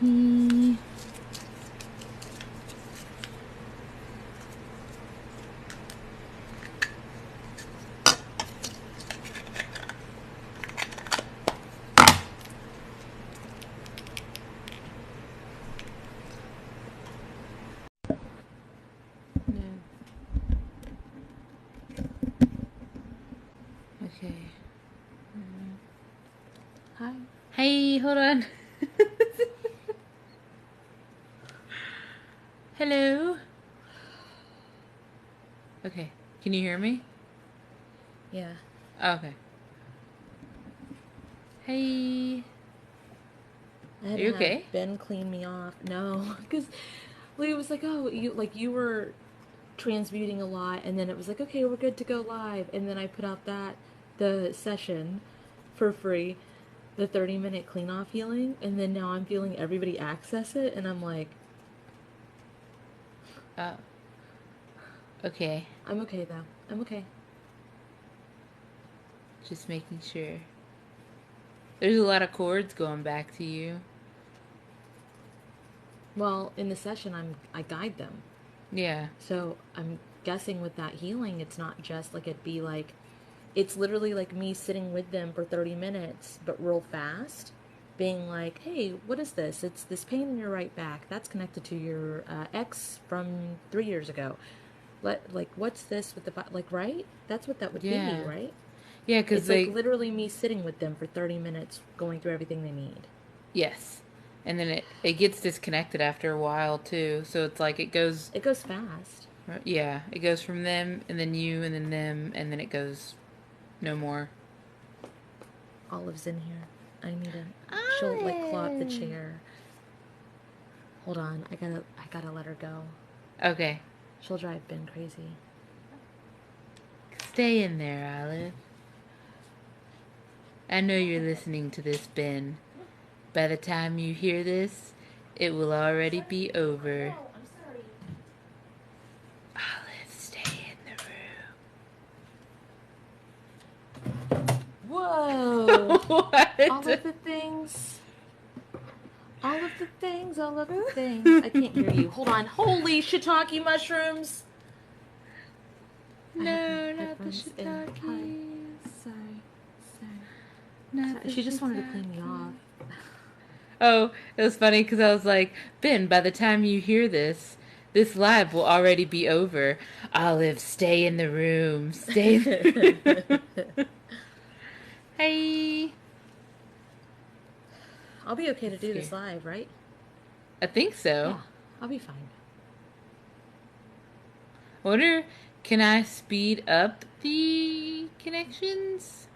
tea. Okay. Hi. Hey, hold on. Hello. Okay. Can you hear me? Yeah. Oh, okay. Hey. I had Are you to have okay? Ben clean me off. No, because Leah was like, "Oh, you were transmuting a lot," and then it was like, "Okay, we're good to go live." And then I put out the session for free, the 30-minute clean off healing, and then now I'm feeling everybody access it, and I'm like, Oh. Okay. I'm okay though. I'm okay. Just making sure. There's a lot of cords going back to you. Well, in the session, I guide them. Yeah. So I'm guessing with that healing, it's not just like it'd be like, it's literally like me sitting with them for 30 minutes, but real fast, being like, hey, what is this? It's this pain in your right back. That's connected to your ex from 3 years ago. What's this with the, like, right? That's what that would be, Yeah. right? Yeah, because It's like they... literally me sitting with them for 30 minutes, going through everything they need. Yes. And then it gets disconnected after a while, too. So it's like it goes... It goes fast. Yeah. It goes from them, and then you, and then them, and then it goes no more. Olive's in here. I need a, she'll like claw up the Olive! chair. Hold on, I gotta let her go. Okay. She'll drive Ben crazy. Stay in there, Olive. I know you're listening to this, Ben. By the time you hear this, it will already be over. Oh, I'm sorry. Olive, stay in the Whoa! room. All What? of the things. All of the things, all of the things. I can't hear you. Hold on. Holy shiitake mushrooms! I have my No, not the headphones in. Hi. shiitake. Sorry. Sorry. Not Sorry. the She just wanted to clean me shiitake. off. Oh, it was funny because I was like, Ben, by the time you hear this, this live will already be over. Olive, stay in the room. Stay in the room. Hey. I'll be okay to That's do scary. this live, right? I think so. Yeah, I'll be fine. Wonder, can I speed up the connections?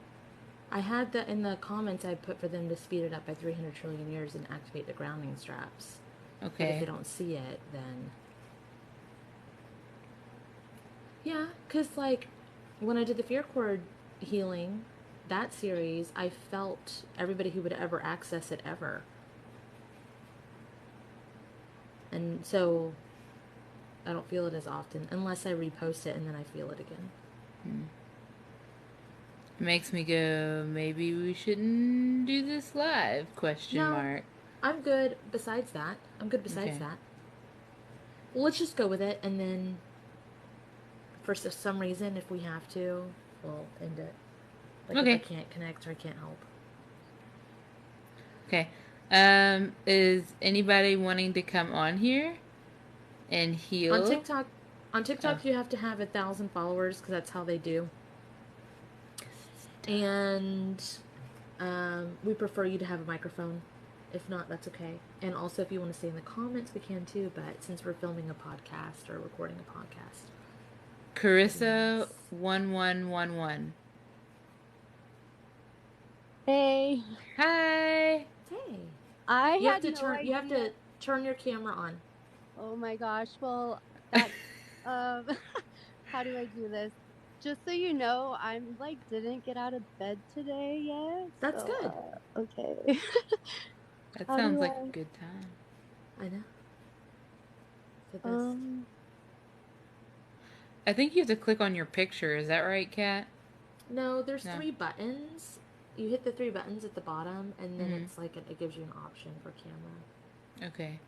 I had that in the comments I put for them to speed it up by 300 trillion years and activate the grounding straps. But if they Okay. don't see it, then. Yeah, because, like, when I did the fear cord healing, that series, I felt everybody who would ever access it ever. And so I don't feel it as often unless I repost it and then I feel it again. It makes me go, maybe we shouldn't do this live? Question No, mark. I'm good besides that. I'm good besides Okay. that. Well, let's just go with it, and then for some reason, if we have to, we'll end it. Like if I Okay. can't connect or I can't help. Okay. Is anybody wanting to come on here and On heal? TikTok, Oh. you have to have 1,000 followers because that's how they do. And we prefer you to have a microphone. If not, that's okay. And also, if you want to stay in the comments, we can too. But since we're filming a podcast or recording a podcast, Carissa please. 1111. Hey, Hi. Hey, I you have had to no turn. You have idea. to turn your camera on. Oh my gosh. Well, that's um how do I do this? Just so you know, I'm like didn't get out of bed today yet. That's So good. okay. That How sounds do like I a good time. I know. For this. um I think you have to click on your picture. Is that right, Kat? No, there's No. 3 buttons. You hit the 3 buttons at the bottom, and then Mm-hmm. it's like it gives you an option for camera. Okay.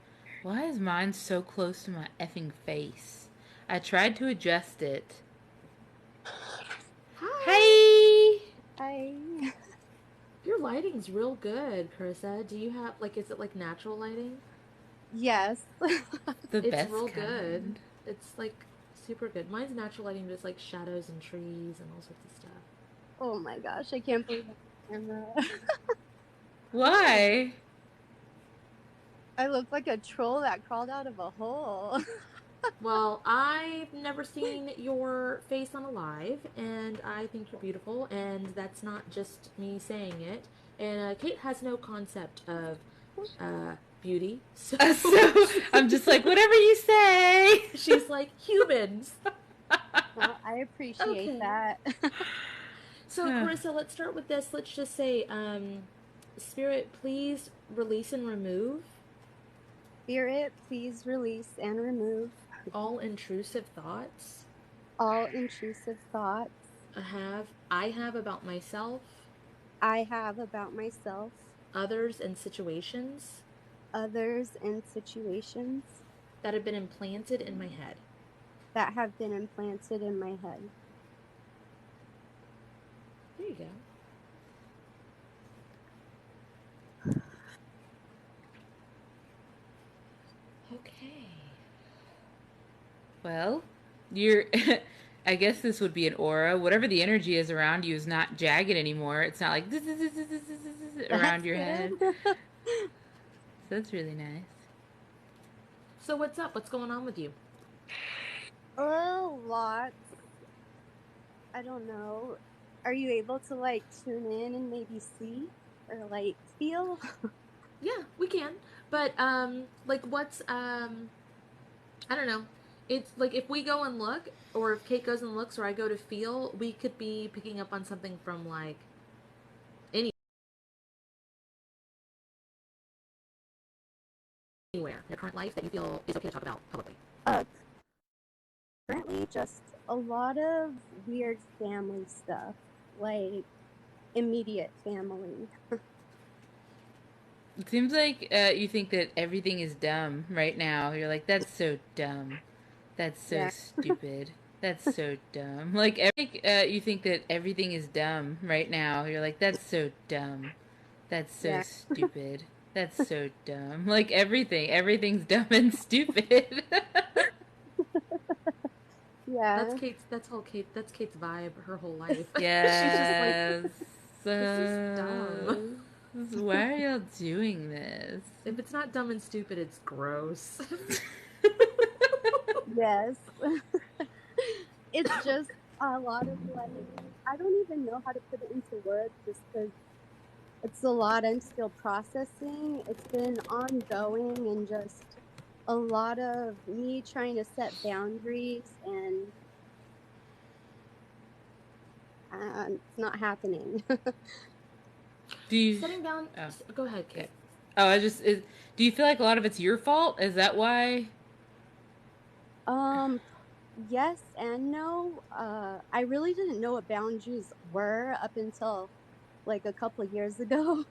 Why is mine so close to my effing face? I tried to adjust it. Hi. Hey! I Your lighting's real good, Carissa. Do you have like is it like natural lighting? yes. The It's best real good. kind. It's like super good. Mine's natural lighting, but it's like shadows and trees and all sorts of stuff. Oh my gosh, I can't believe I'm on camera. Why? Why? I look like a troll that crawled out of a hole. Well, I've never seen your face on a live, and I think you're beautiful, and that's not just me saying it. And Kate has no concept of beauty, so So I'm just like, whatever you say. she's like, humans. Well, I appreciate Okay. that. So, Carissa, let's start with this. Let's just say, Spirit, please release and remove Spirit, please release and remove all intrusive thoughts all intrusive thoughts I have about myself, I have about myself, others, and situations others, and situations that have been implanted in my head. that have been implanted in my head. There you go. Okay. Well, you're. I guess this would be an aura. Whatever the energy is around you is not jagged anymore. It's not like That's around your head. good. So that's really nice. So, what's up? What's going on with you? Oh, lots. I don't know. Are you able to like tune in and maybe see or like feel? Yeah, we can. But, like, what's, I don't know. It's like if we go and look, or if Kate goes and looks, or I go to feel, we could be picking up on something from like anywhere in your current life that you feel is okay to talk about publicly. Uh, Currently, just a lot of weird family stuff, like immediate family. It seems like you think that everything is dumb right now. You're like, that's so dumb. That's so Yeah, stupid. That's so dumb. You think that everything is dumb right now. You're like, that's so dumb. That's so yeah, stupid. That's so dumb. Like everything's dumb and stupid. That's yeah. Kate's. That's all Kate. That's Kate's vibe. Her whole life. She's just like, Yes. this is dumb. Why are y'all doing this? If it's not dumb and stupid, it's gross. Yes. It's just a lot of like, I don't even know how to put it into words just because it's a lot I'm still processing. It's been ongoing and just a lot of me trying to set boundaries and it's not happening. Do you? Setting down. Oh, Go ahead, okay. Kate. Oh, do you feel like a lot of it's your fault? Is that why? um, yes and no. I really didn't know what boundaries were up until like a couple of years ago.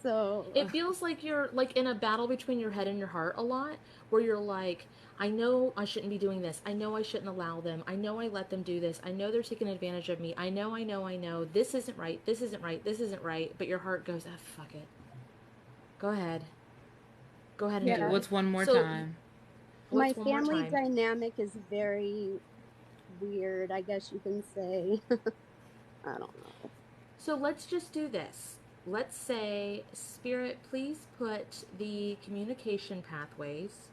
So, It feels like you're like in a battle between your head and your heart a lot, where you're like, I know I shouldn't be doing this. I know I shouldn't allow them. I know I let them do this. I know they're taking advantage of me. I know. This isn't right. This isn't right. This isn't right. But your heart goes, ah, fuck it. Go ahead. Go ahead and Okay, do yeah, it. what's one more So, time? my what's one more family time? dynamic is very weird, I guess you can say. I don't know. So let's just do this. Let's say, Spirit, please put the communication pathways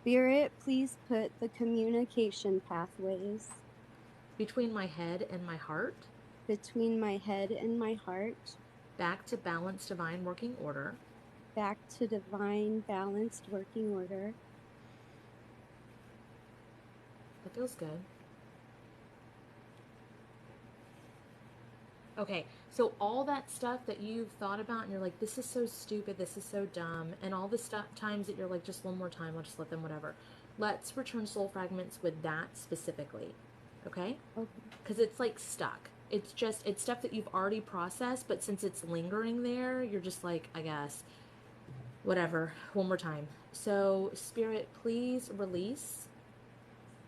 Spirit, please put the communication pathways between my head and my heart between my head and my heart back to balanced divine working order. back to divine, balanced working order. That feels good. Okay, so all that stuff that you've thought about and you're like, this is so stupid, this is so dumb, and all the times that you're like, just one more time, I'll just let them, whatever. Let's return soul fragments with that specifically, okay? Okay. Because it's like stuck. It's stuff that you've already processed, but since it's lingering there, you're just like, I guess, Whatever. One more time. So, Spirit, please release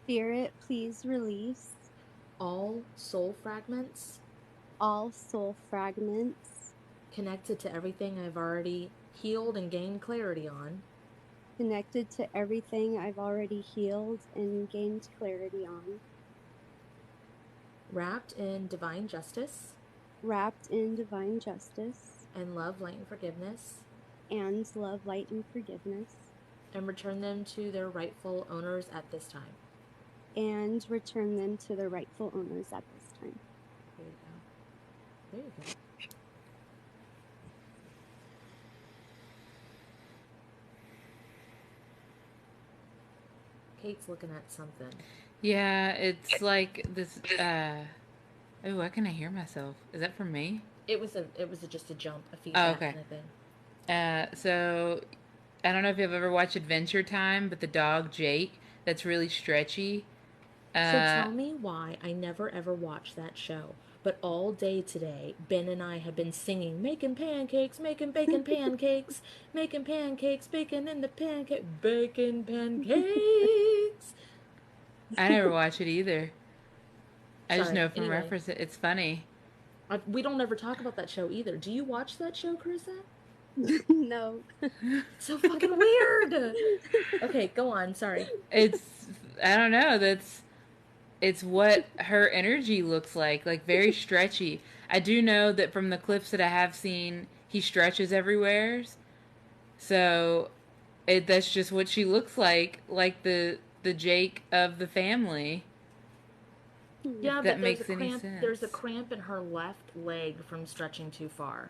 Spirit, please release all soul fragments all soul fragments connected to everything I've already healed and gained clarity on, connected to everything I've already healed and gained clarity on, wrapped in divine justice wrapped in divine justice and love, light, and forgiveness, and love, light, and forgiveness, and return them to their rightful owners at this time. and return them to their rightful owners at this time. There you go. There you go. Kate's looking at something. Yeah, it's like this. Oh, why can I hear myself? Is that from me? It was just a jump, a Oh, feedback okay. kind of thing. So I don't know if you've ever watched Adventure Time, but the dog Jake, that's really stretchy. So Uh, tell me why I never ever watched that show. But all day today, Ben and I have been singing, making pancakes, making bacon pancakes, making pancakes, bacon in the pancake, bacon pancakes. I never watch it either. I just Sorry. know from Anyway, reference it's funny. we don't ever talk about that show either. Do you watch that show, Carissa? No. It's so fucking weird. Okay, go on. Sorry. It's I don't know. It's what her energy looks like very stretchy. I do know that from the clips that I have seen, he stretches everywhere. So that's just what she looks like the Jake of the family. If Yeah, that but there's a makes any cramp. There's a sense. cramp in her left leg from stretching too far.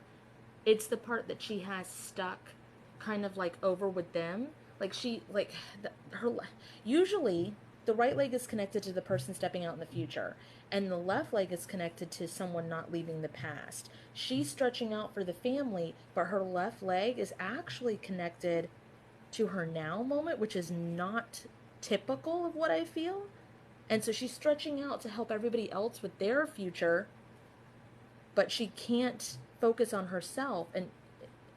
It's the part that she has stuck kind of like over with them. Like she like her usually the right leg is connected to the person stepping out in the future and the left leg is connected to someone not leaving the past. She's stretching out for the family, but her left leg is actually connected to her now moment, which is not typical of what I feel. And so she's stretching out to help everybody else with their future, but she can't focus on herself. And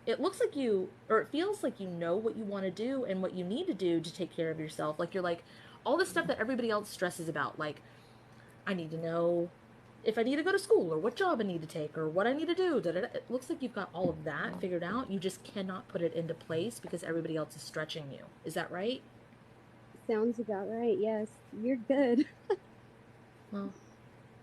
it looks like you, or it feels like you know what you want to do and what you need to do to take care of yourself. Like you're like, all the stuff that everybody else stresses about. Like, I need to know if I need to go to school or what job I need to take or what I need to do. Da-da-da. It looks like you've got all of that figured out. You just cannot put it into place because everybody else is stretching you. Is that right? Sounds about right. Yes, you're good. Well,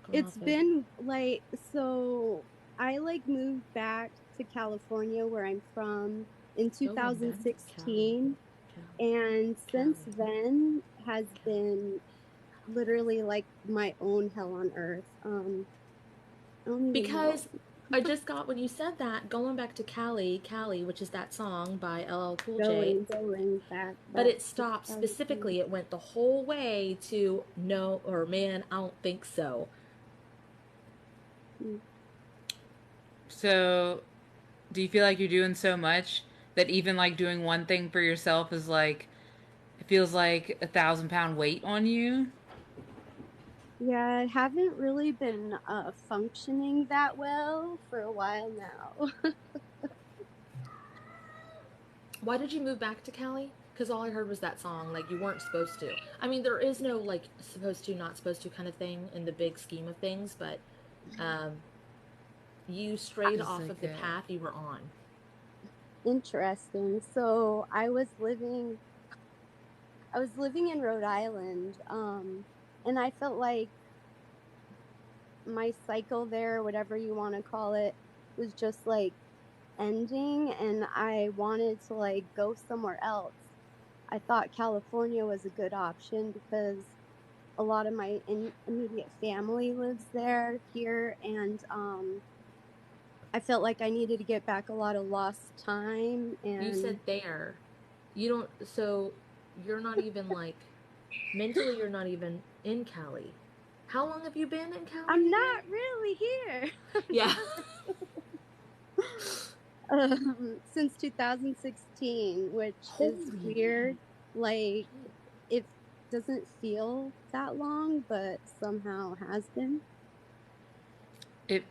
going It's off of. been like, so I like moved back to California where I'm from in Going back to Cali. 2016, Cali. and Cali. since then has Cali. been literally like my own hell on earth. I don't even know. Because I just got, when you said that, going back to Cali, Cali, which is that song by LL Cool J, Going back but back it to stopped California. specifically. It went the whole way to no, or man, I don't think so. Mm. So, do you feel like you're doing so much that even like doing one thing for yourself is like it feels like 1,000 pound weight on you? Yeah, I haven't really been functioning that well for a while now. Why did you move back to Cali? Because all I heard was that song. Like, you weren't supposed to. I mean, there is no, like, supposed to, not supposed to kind of thing in the big scheme of things, but um, you strayed Just off like of the a path you were on. Interesting. So I was living in Rhode Island, and I felt like my cycle there, whatever you want to call it, was just like ending, and I wanted to like go somewhere else. I thought California was a good option because a lot of my immediate family lives here, and I felt like I needed to get back a lot of lost time. You And said there. You don't, so you're not even like, mentally, you're not even in Cali. How long have you been in Cali I'm again? not really here. Yeah. Since 2016, which is Holy. weird. Like, it doesn't feel that long, but somehow has been. it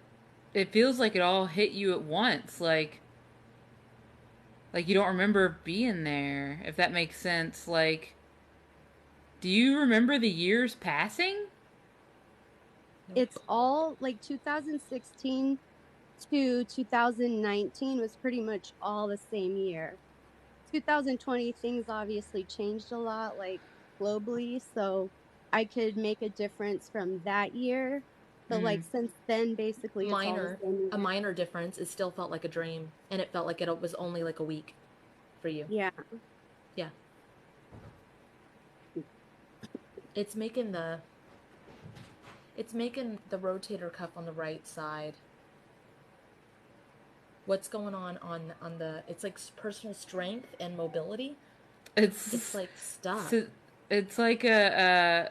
it feels like it all hit you at once. Like Like you don't remember being there, if that makes sense. Like, do you remember the years passing? Nope. It's all like 2016 to 2019 was pretty much all the same year. 2020 things obviously changed a lot, like globally, so I could make a difference from that year. But like Mm. since then, basically it's all the Minor, same a year. minor difference. It still felt like a dream, and it felt like it was only like a week for you. Yeah. Yeah, it's making the rotator cuff on the right side. What's going on the? It's like personal strength and mobility. It's It's like stuck. so, it's like a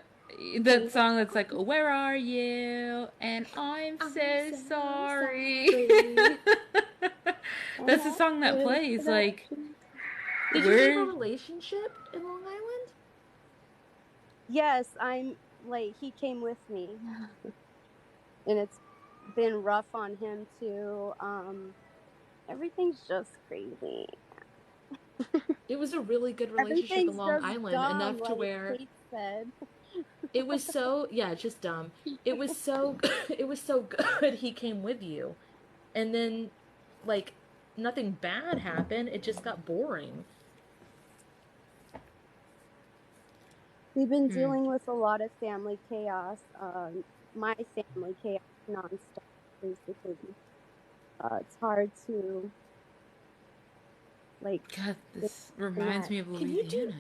that song that's like, "Where are you?" and I'm I'm so so sorry. sorry. That's the song that plays. Like, Did you leave a where? relationship in Long Island? Yes, I'm like he came with me. And it's been rough on him too. Everything's just crazy. It was a really good relationship in Everything's Long just Island, dumb, enough to like where Kate said. it was so, yeah, just dumb. It was so it was so good he came with you. And then like nothing bad happened. It just got boring. We've been Hmm. dealing with a lot of family chaos. My family chaos nonstop, basically. It's hard to like God, get this in reminds that. me of Can you do Louisiana.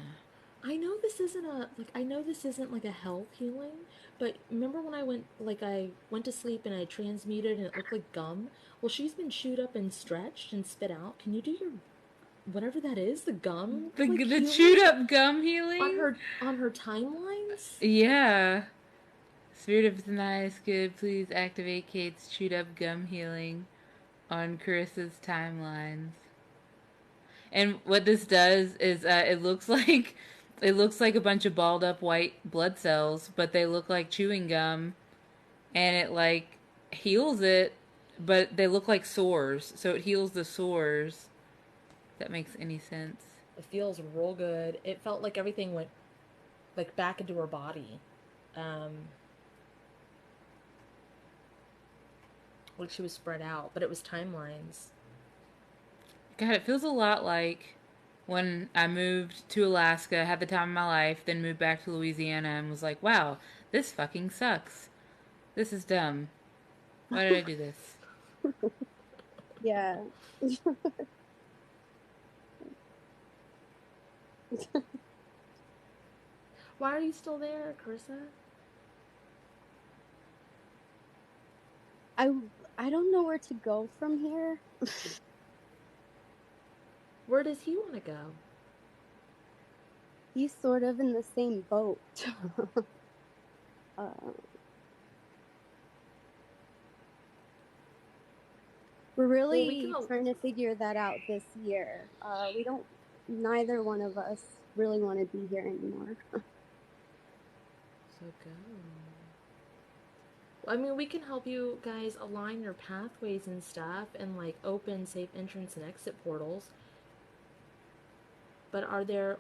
I know this isn't like a health healing, but remember when I went to sleep and I transmuted and it looked like gum? Well, she's been chewed up and stretched and spit out. Can you do your whatever that is, the gum like The healing chewed up gum on healing. her timelines? Yeah. Spirit of the night is good. Please activate Kate's chewed up gum healing on Carissa's timelines. And what this does is it looks like a bunch of balled up white blood cells, but they look like chewing gum, and it like heals it, but they look like sores, so it heals the sores. If that makes any sense. It feels real good. It felt like everything went like back into her body. Um like she was spread out, but it was timelines. God, it feels a lot like when I moved to Alaska, had the time of my life, then moved back to Louisiana and was like, wow, this fucking sucks. This is dumb. Why did I do this? Yeah. Why are you still there, Carissa? I I don't know where to go from here. Where does he want to go? He's sort of in the same boat. uh, we're Well, we can really trying to figure that out this year. We don't, neither one of us really want to be here anymore. so go. I mean, we can help you guys align your pathways and stuff and like open safe entrance and exit portals. But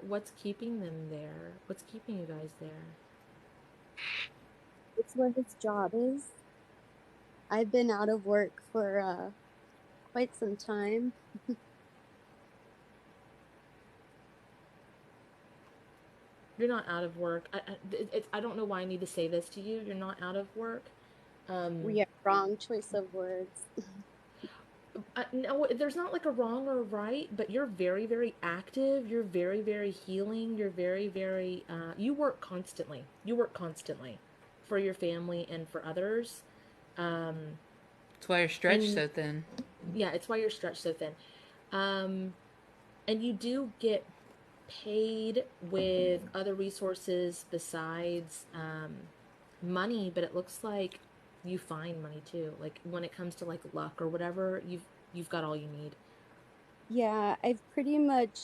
what's keeping them there? What's keeping you guys there? It's what his job is. I've been out of work for quite some time. You're not out of work. I don't know why I need to say this to you. You're not out of work. Yeah, wrong choice of words. No, there's not like a wrong or a right, but you're very, very active. You're very, very healing. You're very, very. You work constantly. You work constantly for your family and for others. Um, That's why you're stretched and so thin. yeah, it's why you're stretched so thin. Um, and you do get paid with other resources besides money, but it looks like you find money too. Like when it comes to like luck or whatever, you've got all you need. Yeah, I've pretty much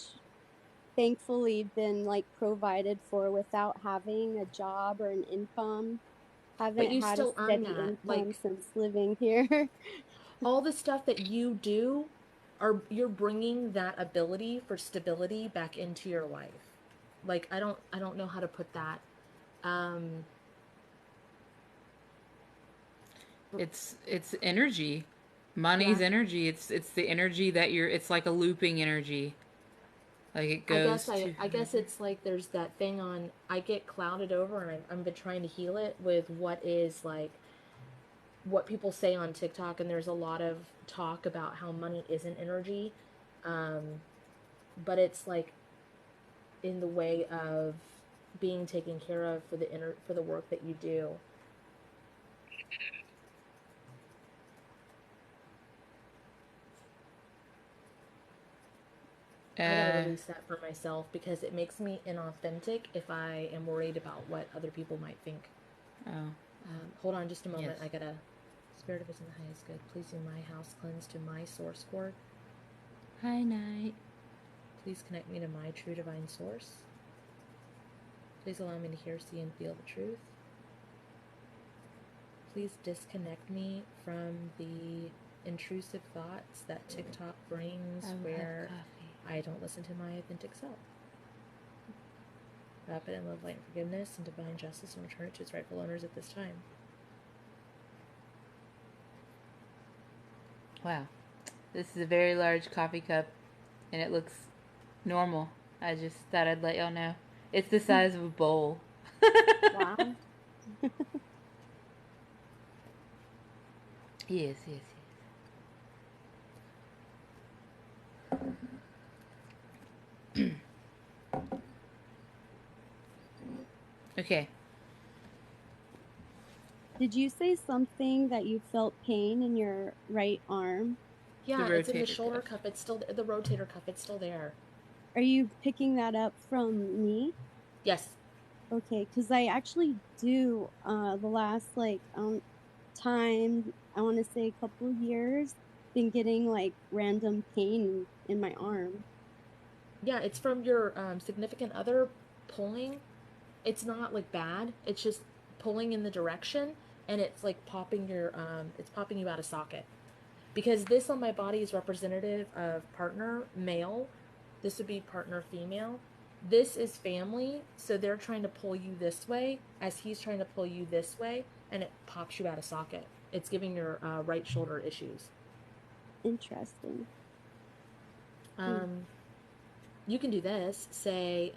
thankfully been like provided for without having a job or an income. But Haven't you had a still earn steady that. income Like since living here. all the stuff that you do, you're bringing that ability for stability back into your life. Like, I don't know how to put that. It's energy. Money's Yeah. energy. It's the energy that it's like a looping energy. Like it goes to I guess it's like there's that thing on, I get clouded over, and I've been trying to heal it with what is like what people say on TikTok, and there's a lot of talk about how money isn't energy, but it's like in the way of being taken care of for for the work that you do. I gotta uh release that for myself because it makes me inauthentic if I am worried about what other people might think. oh Hold on just a moment. yes. I gotta. Spirit of is in the highest good. Please do my house cleanse to my source cord. Hi night. Please connect me to my true divine source. Please allow me to hear, see, and feel the truth. Please disconnect me from the intrusive thoughts that TikTok brings where I don't listen to my authentic self. Wrap it in love, light, and forgiveness, and divine justice, and return it to its rightful owners at this time. Wow. This is a very large coffee cup and it looks normal. I just thought I'd let y'all know. It's the size of a bowl. Wow. Yes, yes, yes. Okay. Did you say something that you felt pain in your right arm? Yeah, The it's in the rotator shoulder cuff. cuff. It's still the rotator cuff. It's still there. Are you picking that up from me? Yes. Okay, because I actually do the last time, I want to say a couple years, been getting like random pain in my arm. Yeah, it's from your significant other pulling. It's not like bad. It's just pulling in the direction, and it's like popping it's popping you out of socket. Because this on my body is representative of partner male. This would be partner female. This is family, so they're trying to pull you this way as he's trying to pull you this way, and it pops you out of socket. It's giving your right shoulder issues. Interesting. Um, you can do this. Say,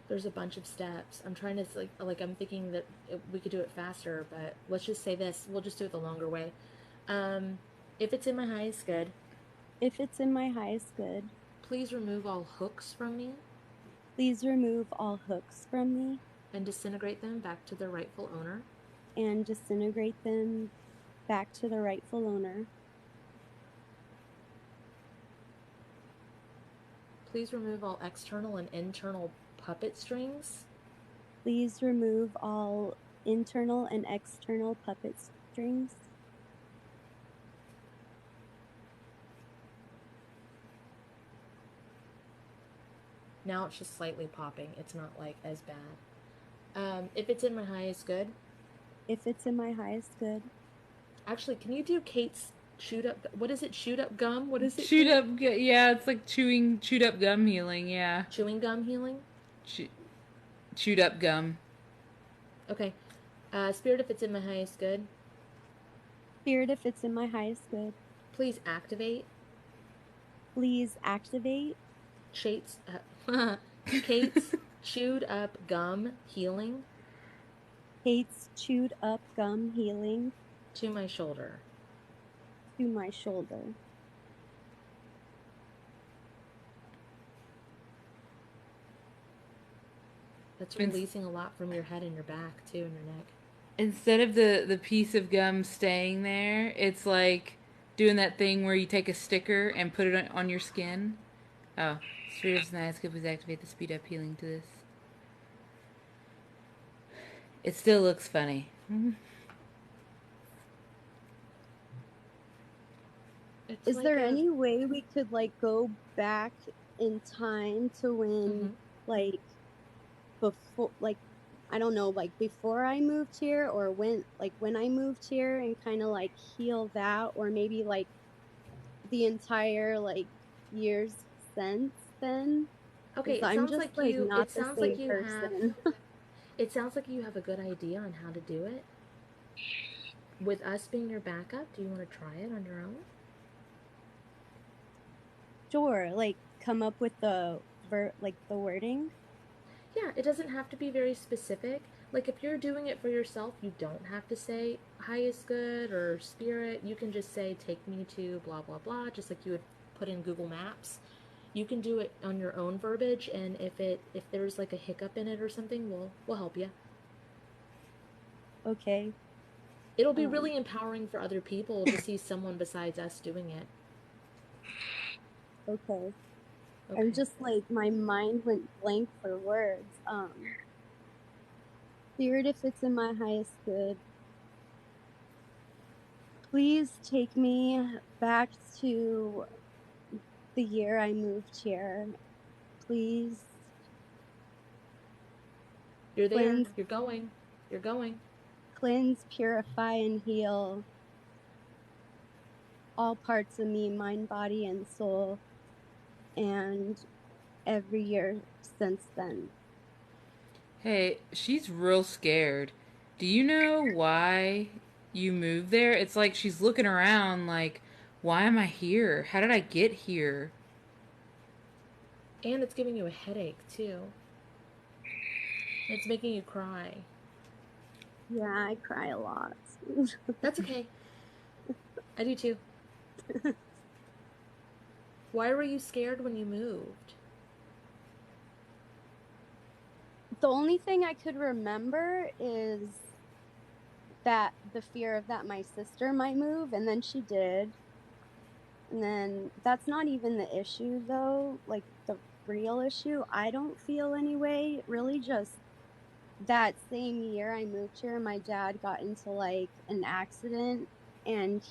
there's a bunch of steps. I'm trying to I'm thinking that we could do it faster, but let's just say this. We'll just do it the longer way. If it's in my highest good, If it's in my highest good, please remove all hooks from me please remove all hooks from me and disintegrate them back to their rightful owner. and disintegrate them back to the rightful owner. Please remove all external and internal puppet strings. Please remove all internal and external puppet strings. Now it's just slightly popping. It's not like as bad. If it's in my highest good, If it's in my highest good, actually, can you do Kate's chewed up? What is it? Chewed up gum? What is it? Chewed up, yeah, it's like chewed up gum healing, yeah. Chewing gum healing. Chewed up gum. Okay. Spirit, if it's in my highest good, Spirit, if it's in my highest good, please activate please activate Kate's chewed up gum healing Kate's chewed up gum healing to my shoulder. to my shoulder. That's releasing a lot from your head and your back too, and your neck. Instead of the piece of gum staying there, it's like doing that thing where you take a sticker and put it on your skin. Oh, Spirit of Nice, could please activate the speed up healing to this. It still looks funny. Is there any way we could like go back in time to when like before like I don't know, like before I moved here or when I moved here, and kind of like heal that, or maybe like the entire like years since then, Okay, because I'm just like not the same person. it sounds like you have a good idea on how to do it. With us being your backup, do you want to try it on your own? Sure, like come up with the wording. Yeah, it doesn't have to be very specific. Like if you're doing it for yourself, you don't have to say highest good or spirit. You can just say take me to blah blah blah, just like you would put in Google Maps. You can do it on your own verbiage, and if there's like a hiccup in it or something, we'll help you. Okay. It'll be Um, really empowering for other people to see someone besides us doing it. okay. I'm Okay. just like my mind went blank for words. Spirit, if it's in my highest good, please take me back to the year I moved here. Please You're there. cleanse, You're going. You're going. cleanse, purify, and heal all parts of me, mind, body, and soul, and every year since then. Hey, she's real scared. Do you know why you moved there? It's like she's looking around like, why am I here? How did I get here? And it's giving you a headache too. It's making you cry. Yeah, I cry a lot. That's okay. I do too. Why were you scared when you moved? The only thing I could remember is that the fear of that my sister might move, and then she did. And then that's not even the issue though, like the real issue, I don't feel anyway, really just that same year I moved here, my dad got into like an accident, and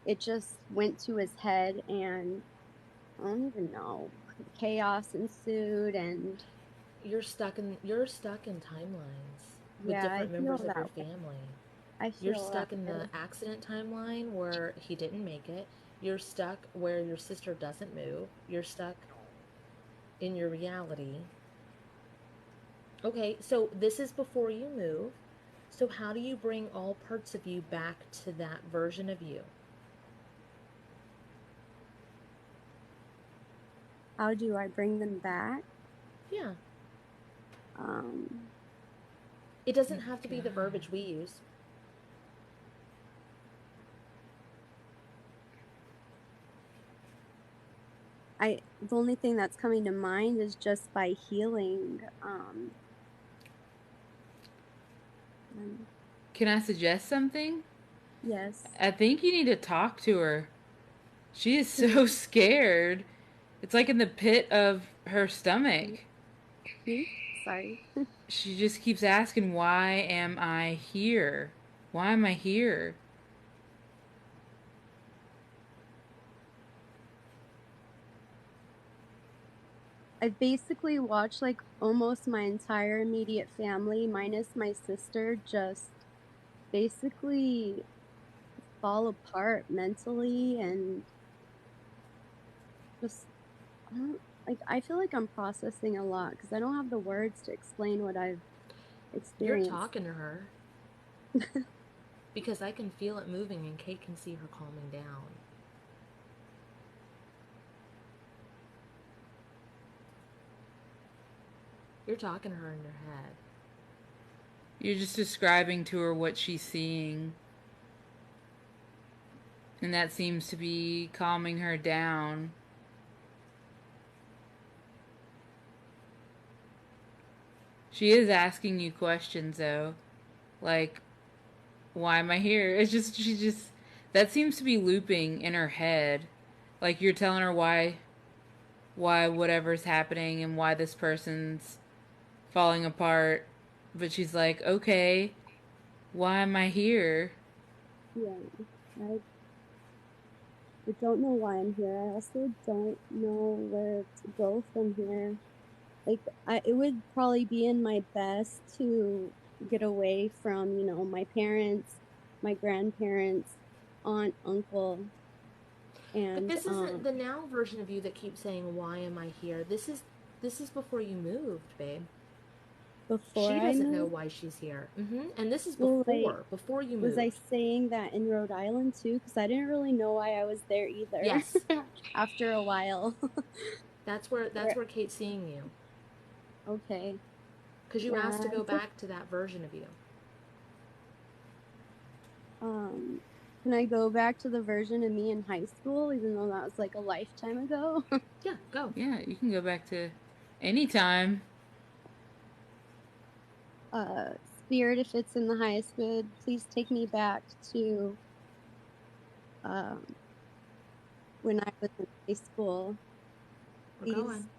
it just went to his head, and I don't even know, chaos ensued, and You're stuck in timelines with yeah, I different feel members of your that way. family. I You're feel that stuck in way. the accident timeline where he didn't make it. You're stuck where your sister doesn't move. You're stuck in your reality. Okay, so this is before you move. So how do you bring all parts of you back to that version of you? How do I bring them back? Yeah. Um, It doesn't have to be the verbiage we use. the only thing that's coming to mind is just by healing. Can I suggest something? Yes. I think you need to talk to her. She is so scared. It's like in the pit of her stomach. Sorry. She just keeps asking, why am I here? Why am I here? I've basically watched like almost my entire immediate family, minus my sister, just basically fall apart mentally, and just I don't like I feel like I'm processing a lot because I don't have the words to explain what I've You're experienced. talking to her because I can feel it moving and Kate can see her calming down. You're talking to her in your head. You're just describing to her what she's seeing. And that seems to be calming her down. She is asking you questions though. Like, why am I here? It's just, she just, that seems to be looping in her head. Like you're telling her why whatever's happening and why this person's falling apart. But she's like, okay, why am I here? Yeah, I, I don't know why I'm here. I also don't know where to go from here. like it would probably be in my best to get away from, you know, my parents, my grandparents, aunt, uncle, But and this isn't the now version of you that keeps saying, "Why am I here?" This is before you moved, babe. before She I doesn't know moved. why she's here. And this is Well, like, before you was I moved. saying that in Rhode Island too? Because I didn't really know why I was there either. Yes, After a while. that's Where, where Kate's seeing you, okay. because you asked Yeah, to go I just back to that version of you. um can I go back to the version of me in high school, even though that was like a lifetime ago? Yeah, go. Yeah, you can go back to any time. Spirit, if it's in the highest good, please take me back to um when I was in high school. We're Please going.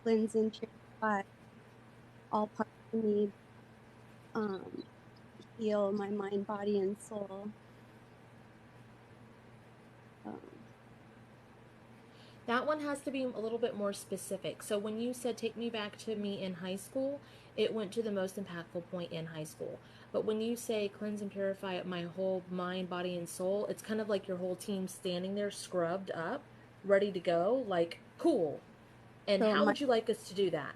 cleanse and purify all parts of me, um, heal my mind, body, and soul. Um, That one has to be a little bit more specific. So when you said take me back to me in high school, it went to the most impactful point in high school. But when you say cleanse and purify my whole mind, body, and soul, it's kind of like your whole team standing there scrubbed up, ready to go, like, cool. And so how my would you like us to do that?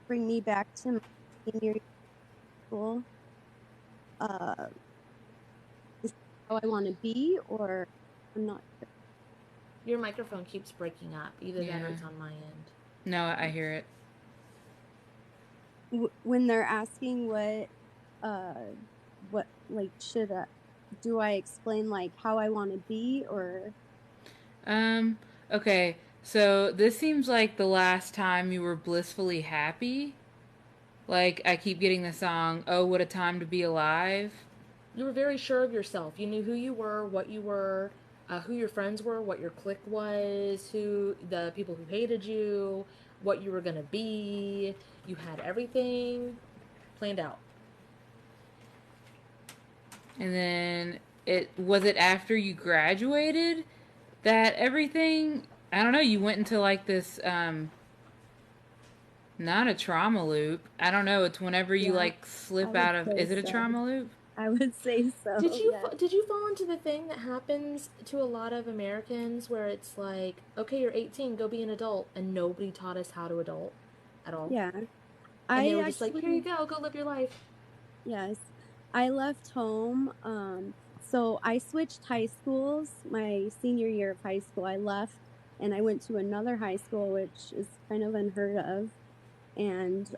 bring me back to my senior year of school. Uh, is how I want to be, or I'm not Your microphone keeps breaking up. Either that or Yeah. it's on my end. No, I hear it. sure. When they're asking what like should do I explain like how I want to be, or Um, okay. So this seems like the last time you were blissfully happy. Like I keep getting the song, "Oh, what a time to be alive." You were very sure of yourself. You knew who you were, what you were, who your friends were, what your clique was, who the people who hated you, what you were going to be. You had everything planned out. And then it after you graduated that everything, I don't know, you went into like this not a trauma loop. I don't know, it's whenever you yeah, like I slip would out of, say is it a so. trauma loop? I would say so. Yes. Did you fall into the thing that happens to a lot of Americans where it's like, okay, you're 18, go be an adult, and nobody taught us how to adult at all, Yeah. and they I were just like, here you actually, go live your life. yes, I left home. So I switched high schools my senior year of high school. I left and I went to another high school, which is kind of unheard of. And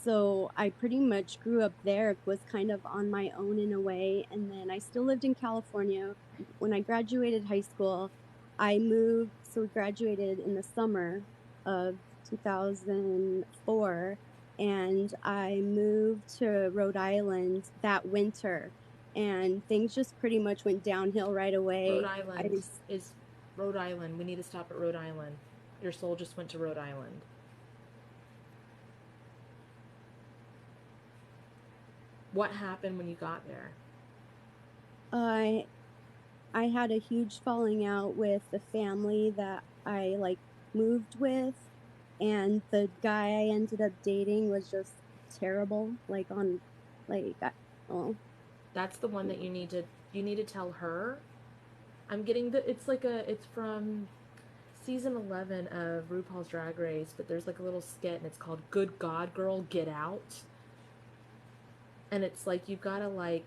so I pretty much grew up there, was kind of on my own in a way. And then I still lived in California. When I graduated high school, I moved. So we graduated in the summer of 2004, and I moved to Rhode Island that winter. And things just pretty much went downhill right Rhode away. I Island is Rhode Island. We need to stop at Rhode Island. Your soul just went to Rhode Island. What happened when you got there? I I had a huge falling out with the family that I like moved with, and the guy I ended up dating was just terrible. Like on, like oh, That's the one that you need to tell her. I'm getting it's from season 11 of RuPaul's Drag Race, but there's like a little skit and it's called Good God Girl Get Out. And it's like you got to like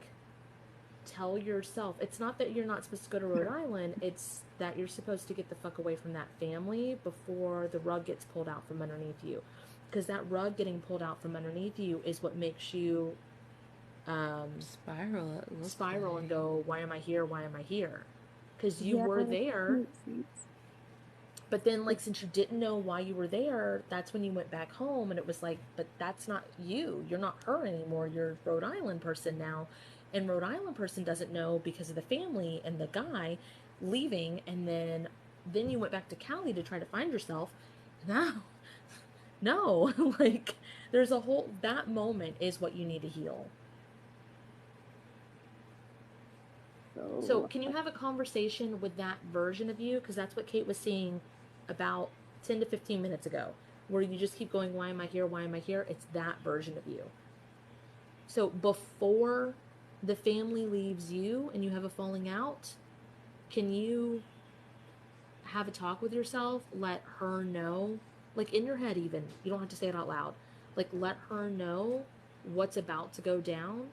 tell yourself, it's not that you're not supposed to go to Rhode Island, it's that you're supposed to get the fuck away from that family before the rug gets pulled out from underneath you. Because that rug getting pulled out from underneath you is what makes you Spiral, it looks spiral like. and go, why am I here? Why am I here? Because you yeah, were that there, makes sense. but then, like, since you didn't know why you were there, that's when you went back home, and it was like, but that's not you. You're not her anymore. You're Rhode Island person now. And Rhode Island person doesn't know because of the family and the guy leaving, and then you went back to Cali to try to find yourself. No, no, like, there's a whole, that moment is what you need to heal. So, So can you have a conversation with that version of you? Because that's what Kate was saying about 10 to 15 minutes ago, where you just keep going, why am I here? Why am I here? It's that version of you. So before the family leaves you and you have a falling out, can you have a talk with yourself? Let her know, like in your head, even. You don't have to say it out loud. Like, let her know what's about to go down.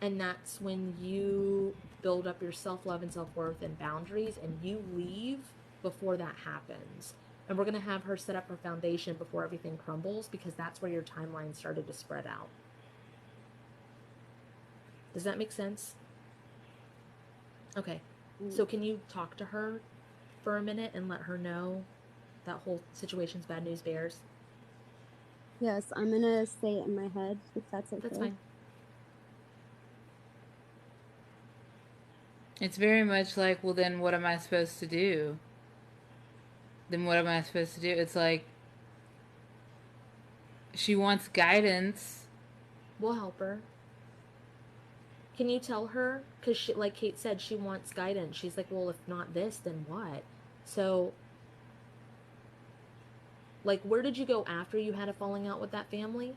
And that's when you build up your self love and self worth and boundaries, and you leave before that happens. And we're going to have her set up her foundation before everything crumbles, because that's where your timeline started to spread out. Does that make sense? Okay. So can you talk to her for a minute and let her know that whole situation's bad news bears? Yes, I'm gonna say it in my head, if that's okay. That's fine. It's very much like, well, then what am I supposed to do? Then what am I supposed to do? It's like, she wants guidance. We'll help her. Can you tell her? Because she, like Kate said, she wants guidance. She's like, well, if not this, then what? So, like, where did you go after you had a falling out with that family?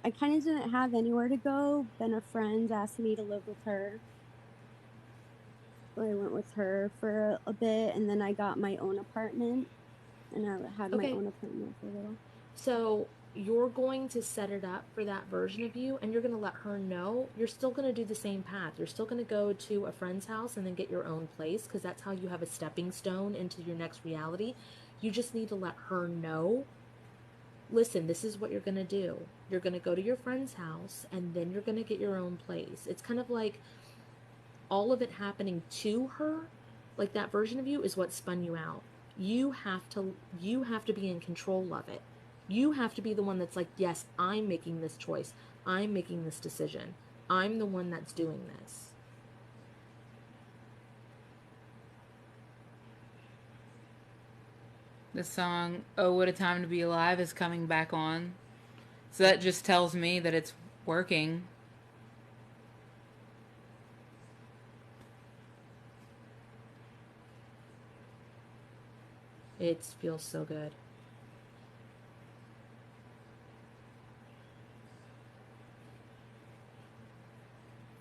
I kind of didn't have anywhere to go. Then a friend asked me to live with her. So I went with her for a bit, and then I got my own apartment, and I had my own apartment for a little. So you're going to set it up for that version of you, and you're going to let her know you're still going to do the same path. You're still going to go to a friend's house and then get your own place, because that's how you have a stepping stone into your next reality. You just need to let her know, listen, this is what you're going to do. You're going to go to your friend's house, and then you're going to get your own place. It's kind of like all of it happening to her, like that version of you is what spun you out. You have to be in control of it. You have to be the one that's like, yes, I'm making this choice. I'm making this decision. I'm the one that's doing this. The song "Oh What a Time to Be Alive" is coming back on. So that just tells me that it's working. It feels so good.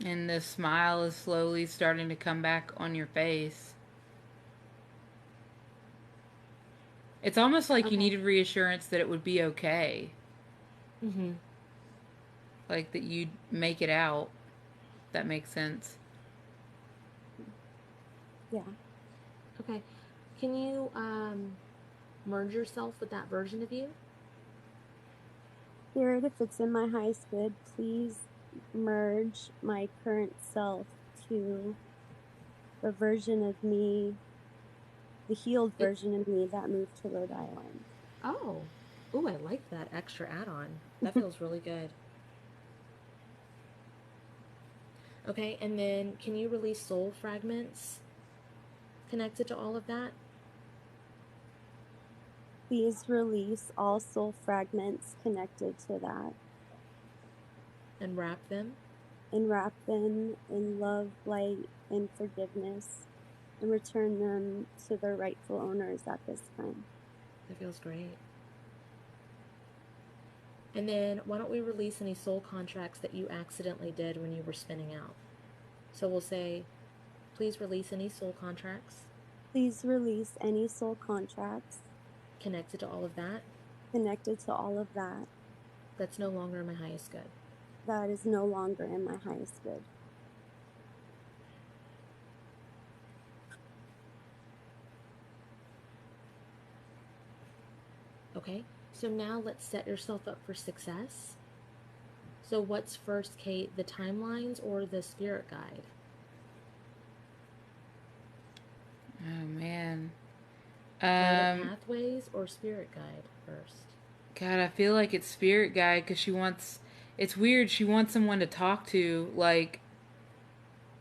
And the smile is slowly starting to come back on your face. It's almost like you needed reassurance that it would be okay. Mm-hmm. Like that you'd make it out. That makes sense. Yeah. Okay. Can you merge yourself with that version of you? Spirit, if it's in my highest good, please merge my current self to the version of me, the healed version of me that moved to Rhode Island. Oh, I like that extra add-on. That feels really good. Okay, and then can you release soul fragments connected to all of that? Please release all soul fragments connected to that. And wrap them? And wrap them in love, light, and forgiveness, and return them to their rightful owners at this time. That feels great. And then why don't we release any soul contracts that you accidentally did when you were spinning out? So we'll say, please release any soul contracts. Please release any soul contracts. Connected to all of that. Connected to all of that. That's no longer in my highest good. That is no longer in my highest good. Okay, so now let's set yourself up for success. So what's first, Kate, the timelines or the spirit guide? Oh, man. Pathways or spirit guide first? God, I feel like it's spirit guide because she wants... It's weird. She wants someone to talk to. Like,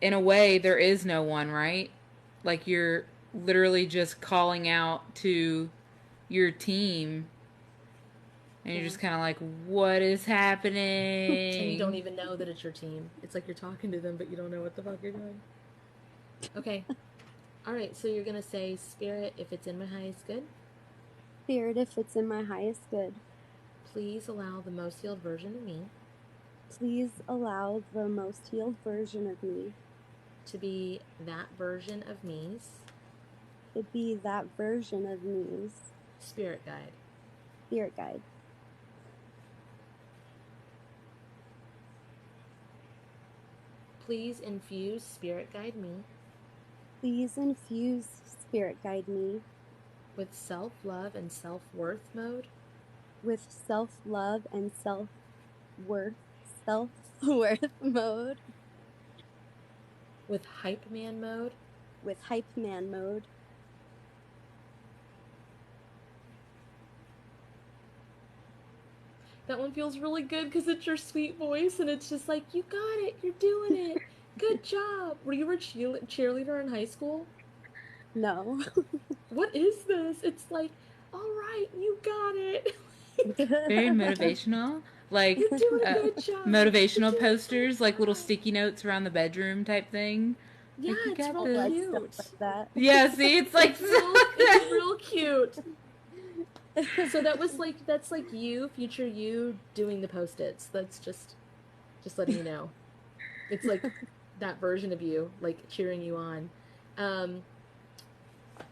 in a way, there is no one, right? Like, you're literally just calling out to your team. And you're just kind of like, what is happening? And you don't even know that it's your team. It's like you're talking to them, but you don't know what the fuck you're doing. Okay. All right, so you're going to say, Spirit, if it's in my highest good, Spirit, if it's in my highest good, please allow the most healed version of me please allow the most healed version of me to be that version of me's to be that version of me's spirit guide. spirit guide. Please infuse spirit guide me Please infuse spirit guide me with self-love and self-worth mode, with self-love and self-worth mode, with hype man mode, with hype man mode. That one feels really good because it's your sweet voice and it's just like, you got it, you're doing it, good job. Were you a cheerleader in high school? No. What is this? It's like, all right, you got it. Very motivational. Like You're doing a good job. motivational posters, like little sticky notes around the bedroom type thing. Yeah, like, you it's got real this. cute. Like that. Yeah, see, it's like It's real cute. So that's like you, future you, doing the post-its. That's just letting you know. It's like that version of you, like cheering you on.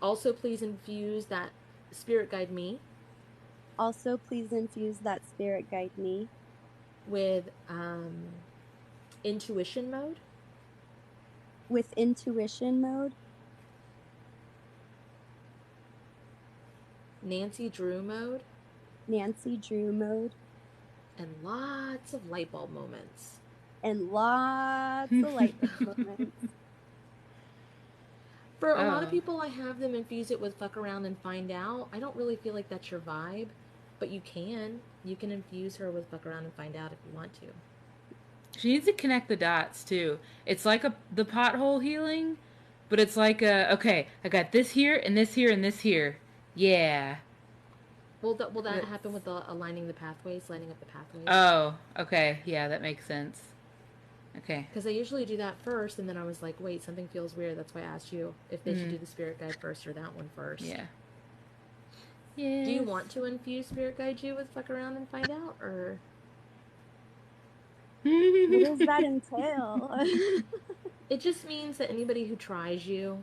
Also, please infuse that spirit guide me Also, please infuse that spirit guide me with intuition mode, with intuition mode, Nancy Drew mode, Nancy Drew mode, and lots of light bulb moments. and lots of light bulb moments. For a lot of people, I have them infuse it with fuck around and find out. I don't really feel like that's your vibe, but you can. You can infuse her with fuck around and find out if you want to. She needs to connect the dots too. It's like the pothole healing, but it's like okay, I got this here and this here and this here. Yeah. Will that happen with the aligning the pathways, lining up the pathways? Oh, okay. Yeah, that makes sense. Okay. Because I usually do that first, and then I was like, wait, something feels weird. That's why I asked you if they should do the spirit guide first or that one first. Yeah. Yeah. Do you want to infuse spirit guide you with fuck around and find out, or what does that entail? It just means that anybody who tries you,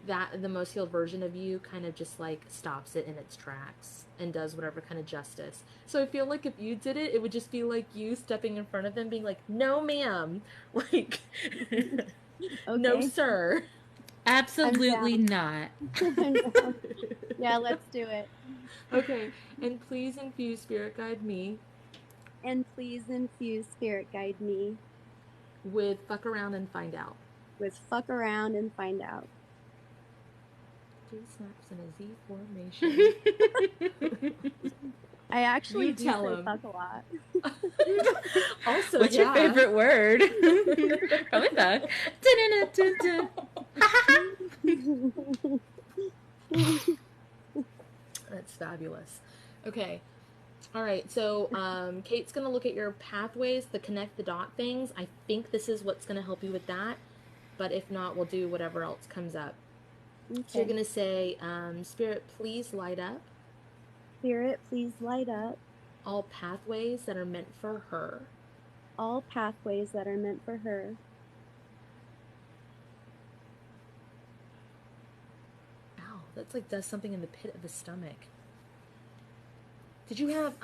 that the most healed version of you kind of just like stops it in its tracks and does whatever kind of justice. So I feel like if you did it, it would just be like you stepping in front of them being like, no ma'am, like okay. No sir, absolutely not. Yeah, let's do it. Okay, and please infuse spirit guide me, and please infuse spirit guide me with fuck around and find out. With fuck around and find out. 3 snaps in a Z formation. I actually do tell say him. fuck a lot. Also, what's your favorite word? Probably fuck. That's fabulous. Okay. All right. So Kate's going to look at your pathways, the connect the dot things. I think this is what's going to help you with that. But if not, we'll do whatever else comes up. Okay. So you're going to say, Spirit, please light up. Spirit, please light up. All pathways that are meant for her. All pathways that are meant for her. Ow, that's like does something in the pit of the stomach. Did you have,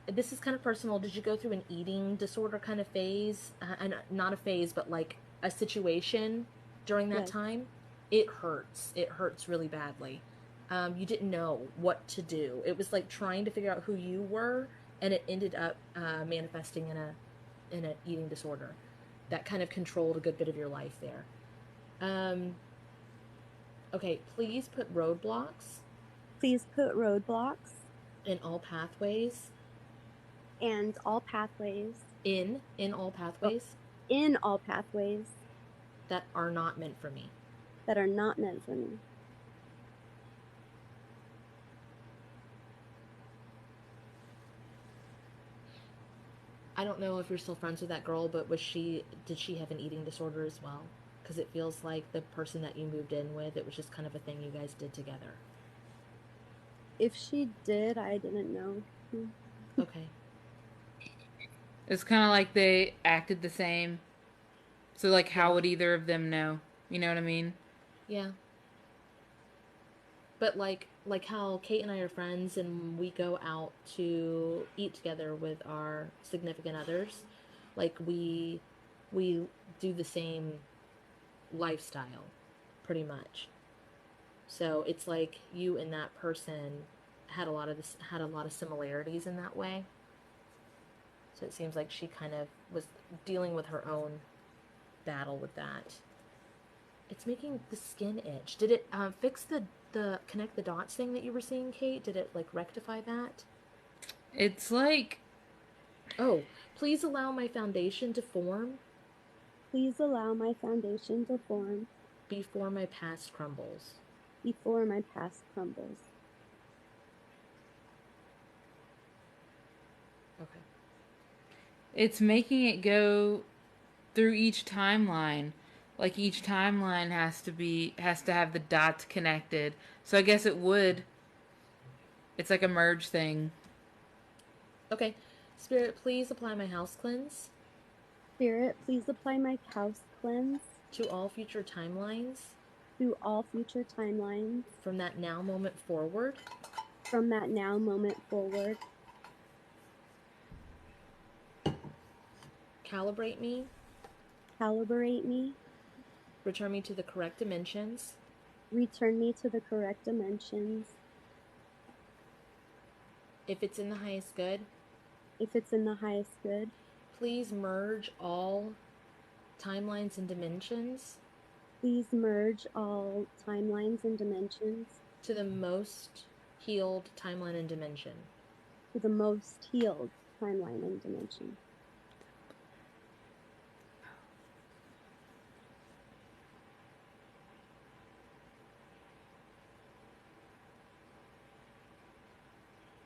this is kind of personal, did you go through an eating disorder kind of phase? And not a phase, but like a situation during that time? It hurts. It hurts really badly. You didn't know what to do. It was like trying to figure out who you were, and it ended up manifesting in an eating disorder that kind of controlled a good bit of your life there. Okay, please put roadblocks. Please put roadblocks. In all pathways. And all pathways. In all pathways. In all pathways. That are not meant for me. That are not meant for me. I don't know if you're still friends with that girl, but did she have an eating disorder as well? Because it feels like the person that you moved in with, it was just kind of a thing you guys did together. If she did, I didn't know. Okay. It's kind of like they acted the same. So, like, how Yeah. would either of them know? You know what I mean? Yeah. But like how Kate and I are friends and we go out to eat together with our significant others, like we do the same lifestyle pretty much. So it's like you and that person had a lot of similarities in that way. So it seems like she kind of was dealing with her own battle with that. It's making the skin itch. Did it fix the connect the dots thing that you were seeing, Kate? Did it like rectify that? It's like, Oh, please allow my foundation to form Please allow my foundation to form before my past crumbles. before my past crumbles. Okay. it's making it go through each timeline. Like, each timeline has to have the dots connected. So I guess it would. It's like a merge thing. Okay. Spirit, please apply my house cleanse Spirit, please apply my house cleanse to all future timelines to all future timelines from that now moment forward. from that now moment forward. Calibrate me, Calibrate me, return me to the correct dimensions, return me to the correct dimensions. if it's in the highest good. If it's in the highest good, Please merge all timelines and dimensions please merge all timelines and dimensions to the most healed timeline and dimension. to the most healed timeline and dimension.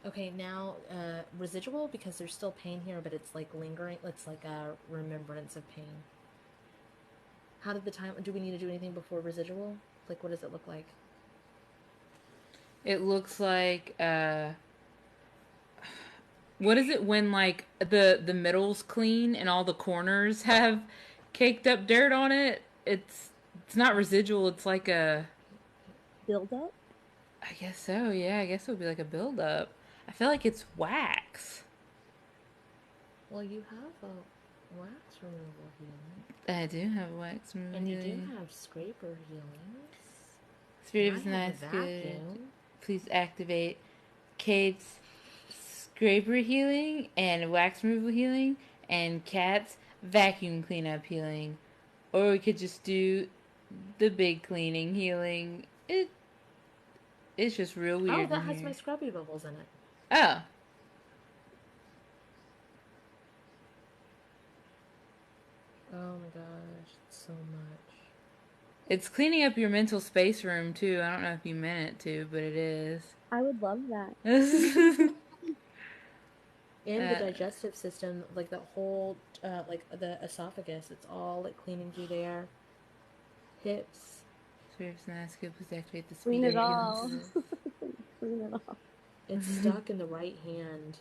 Okay, now residual, because there's still pain here, but it's like lingering. It's like a remembrance of pain. How did the time? Do we need to do anything before residual? Like, what does it look like? It looks like, what is it when, like, the middle's clean and all the corners have caked up dirt on it? It's not residual. It's like a, Build up? I guess so. Yeah, I guess it would be like a buildup. I feel like it's wax. Well, you have a wax removal healing, I do have wax removal and you do healing. have scraper healings. Spirit I is have nice, a good. vacuum. Please activate Kate's scraper healing and wax removal healing and Kat's vacuum cleanup healing. Or we could just do the big cleaning healing. It's just real Oh, weird that in has here. my scrubby bubbles in it. Oh, Oh my gosh, it's so much. it's cleaning up your mental space room too. I don't know if you meant it to, but it is. I would love that. And the digestive system, like the whole, like the esophagus, it's all like cleaning through there. Hips. Spirit's nice, good. Please activate the Clean speed it of all. healing. Clean it all. It's stuck in the right hand.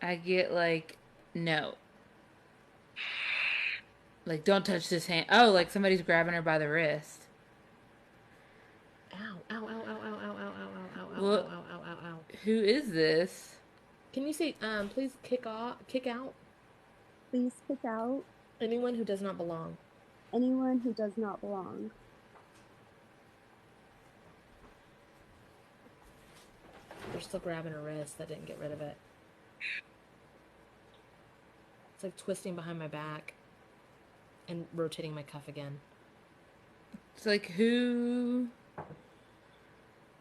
I get like, no. Like, don't touch this hand. Oh, like somebody's grabbing her by the wrist. Ow, ow, ow, ow, ow, ow, ow, ow, ow, ow, Well, ow, ow, ow, ow, ow. who is this? Can you say, please kick out Please kick out anyone who does not belong. anyone who does not belong. They're still grabbing her wrist. That didn't get rid of it. It's like twisting behind my back and rotating my cuff again. It's like, who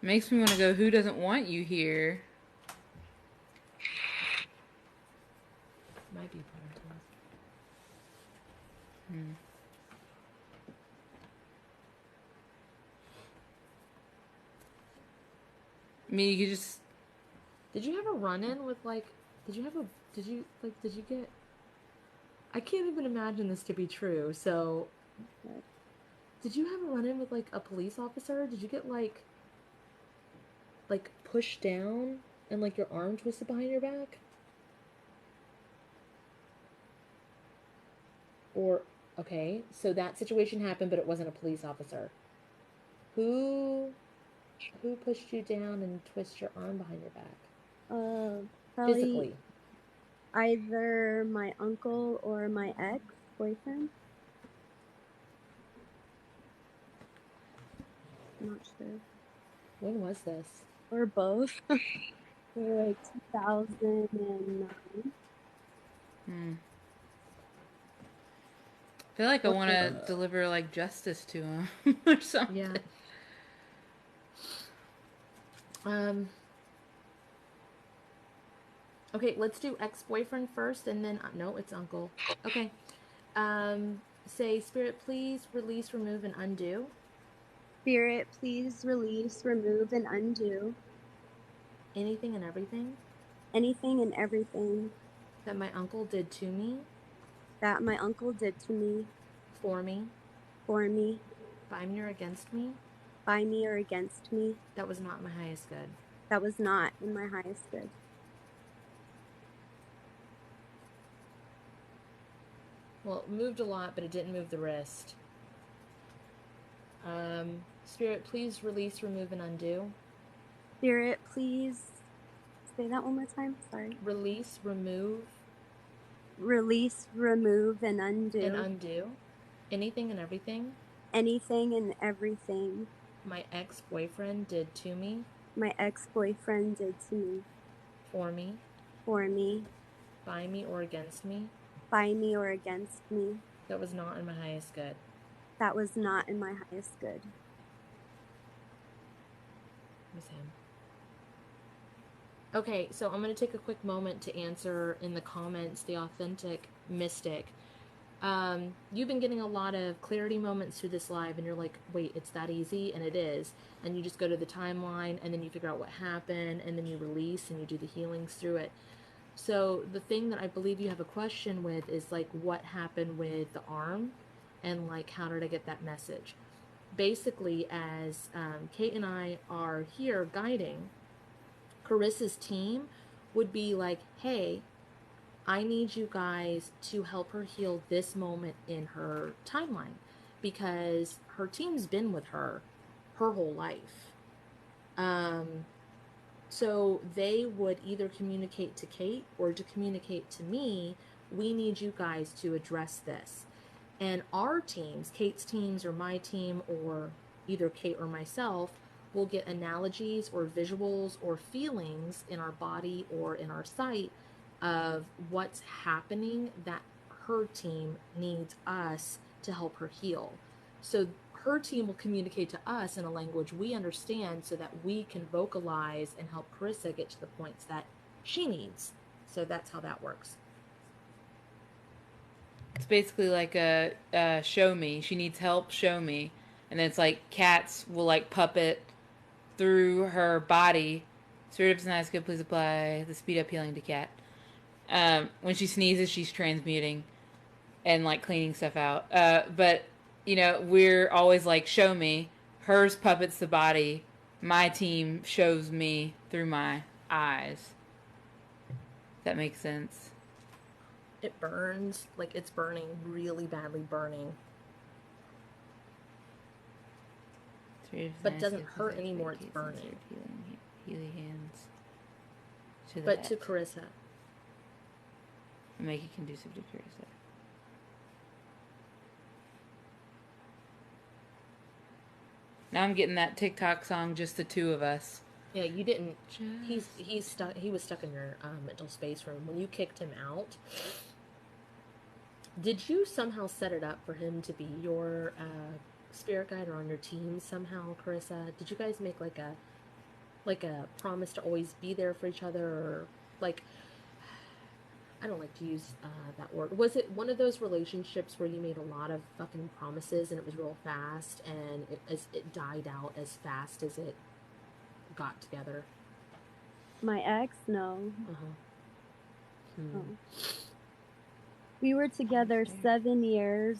makes me want to go, who doesn't want you here? Might be Partington. I mean, you could just. Did you have a run-in with like? Did you get? I can't even imagine this to be true. So, did you have a run-in with like a police officer? Did you get like pushed down and like your arm twisted behind your back? Or okay, so that situation happened, but it wasn't a police officer. Who who pushed you down and twisted your arm behind your back? Probably Physically. either my uncle or my ex-boyfriend. I'm not sure. When was this? Or both. Like 2009. Hmm. I feel like I want to deliver like justice to him or something. Yeah. Okay, let's do ex-boyfriend first, and then no, it's uncle. Okay. Say, Spirit, please release, remove, and undo. Spirit, please release, remove, and undo Anything and everything anything and everything that my uncle did to me, that my uncle did to me, for me, for me, by me, or against me, by me, or against me, that was not my highest good. that was not in my highest good. Well, it moved a lot, but it didn't move the wrist. Spirit, please release, remove, and undo. Spirit, please say that one more time. Sorry. Release, remove, Release, remove, and undo. and undo anything and everything Anything and everything my ex-boyfriend did to me, my ex-boyfriend did to me, for me, by me, or against me, me, or against me, that was not in my highest good. that was not in my highest good. It was him. Okay, so I'm going to take a quick moment to answer in the comments the authentic mystic. You've been getting a lot of clarity moments through this live, and you're like, wait, it's that easy? And it is. And you just go to the timeline, and then you figure out what happened, and then you release, and you do the healings through it. So the thing that I believe you have a question with is like, what happened with the arm, and like, how did I get that message? Basically, as Kate and I are here guiding, Carissa's team would be like, hey, I need you guys to help her heal this moment in her timeline, because her team's been with her whole life. So they would either communicate to Kate or to communicate to me, we need you guys to address this. And our teams, Kate's teams or my team or either Kate or myself, will get analogies or visuals or feelings in our body or in our sight of what's happening that her team needs us to help her heal. So her team will communicate to us in a language we understand so that we can vocalize and help Carissa get to the points that she needs. So that's how that works. It's basically like a show me. She needs help, show me. And then it's like cats will like puppet through her body. Spirit of nice, good, please apply the speed up healing to cat. When she sneezes, she's transmuting and like cleaning stuff out. But you know, we're always like, show me. Hers puppets the body. My team shows me through my eyes. That makes sense. It burns, like it's burning, really badly burning. But it doesn't hurt anymore, it's burning. Healing hands. But to Carissa. And make it conducive to Carissa. Now I'm getting that TikTok song, just the two of us. Yeah, you didn't. He's stuck. He was stuck in your mental space room when you kicked him out. Did you somehow set it up for him to be your spirit guide or on your team somehow, Carissa? Did you guys make like a promise to always be there for each other, or like, I don't like to use that word. Was it one of those relationships where you made a lot of fucking promises and it was real fast and it died out as fast as it got together? My ex? No. Uh-huh. Oh. We were together 7 years.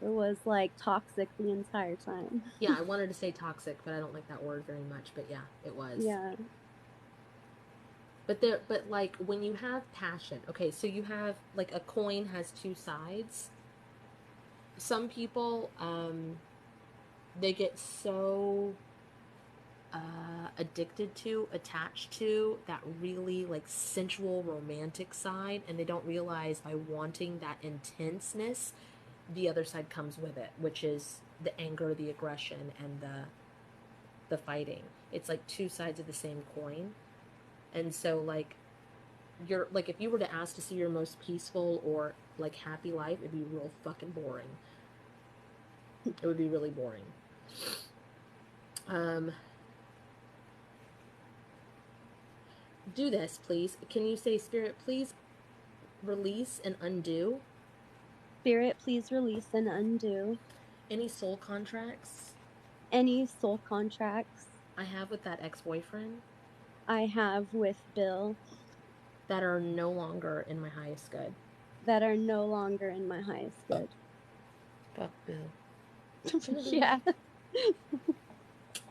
It was like toxic the entire time. Yeah, I wanted to say toxic, but I don't like that word very much. But yeah, it was. Yeah. But like when you have passion, okay, so you have like a coin has two sides. Some people, they get so addicted to, attached to that really like sensual, romantic side, and they don't realize by wanting that intenseness, the other side comes with it, which is the anger, the aggression, and the fighting. It's like two sides of the same coin. And so like you're like if you were to ask to see your most peaceful or like happy life, it'd be real fucking boring. It would be really boring. Do this, please. Can you say, Spirit, please release and undo Spirit, please release and undo any soul contracts any soul contracts I have with that ex-boyfriend I have with Bill that are no longer in my highest good. that are no longer in my highest good. Fuck Bill. Yeah.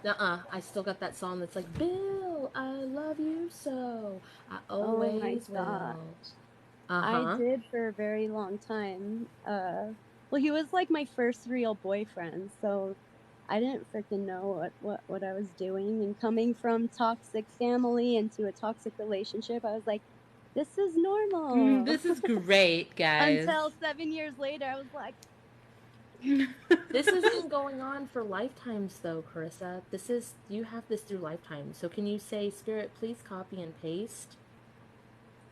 I still got that song that's like, Bill, I love you so. I always will. I did for a very long time. Well, he was like my first real boyfriend, so I didn't freaking know what I was doing. And coming from toxic family into a toxic relationship, I was like, this is normal. This is great, guys. Until 7 years later, I was like, this has been going on for lifetimes, though, Carissa. You have this through lifetimes. So can you say, Spirit, please copy and paste?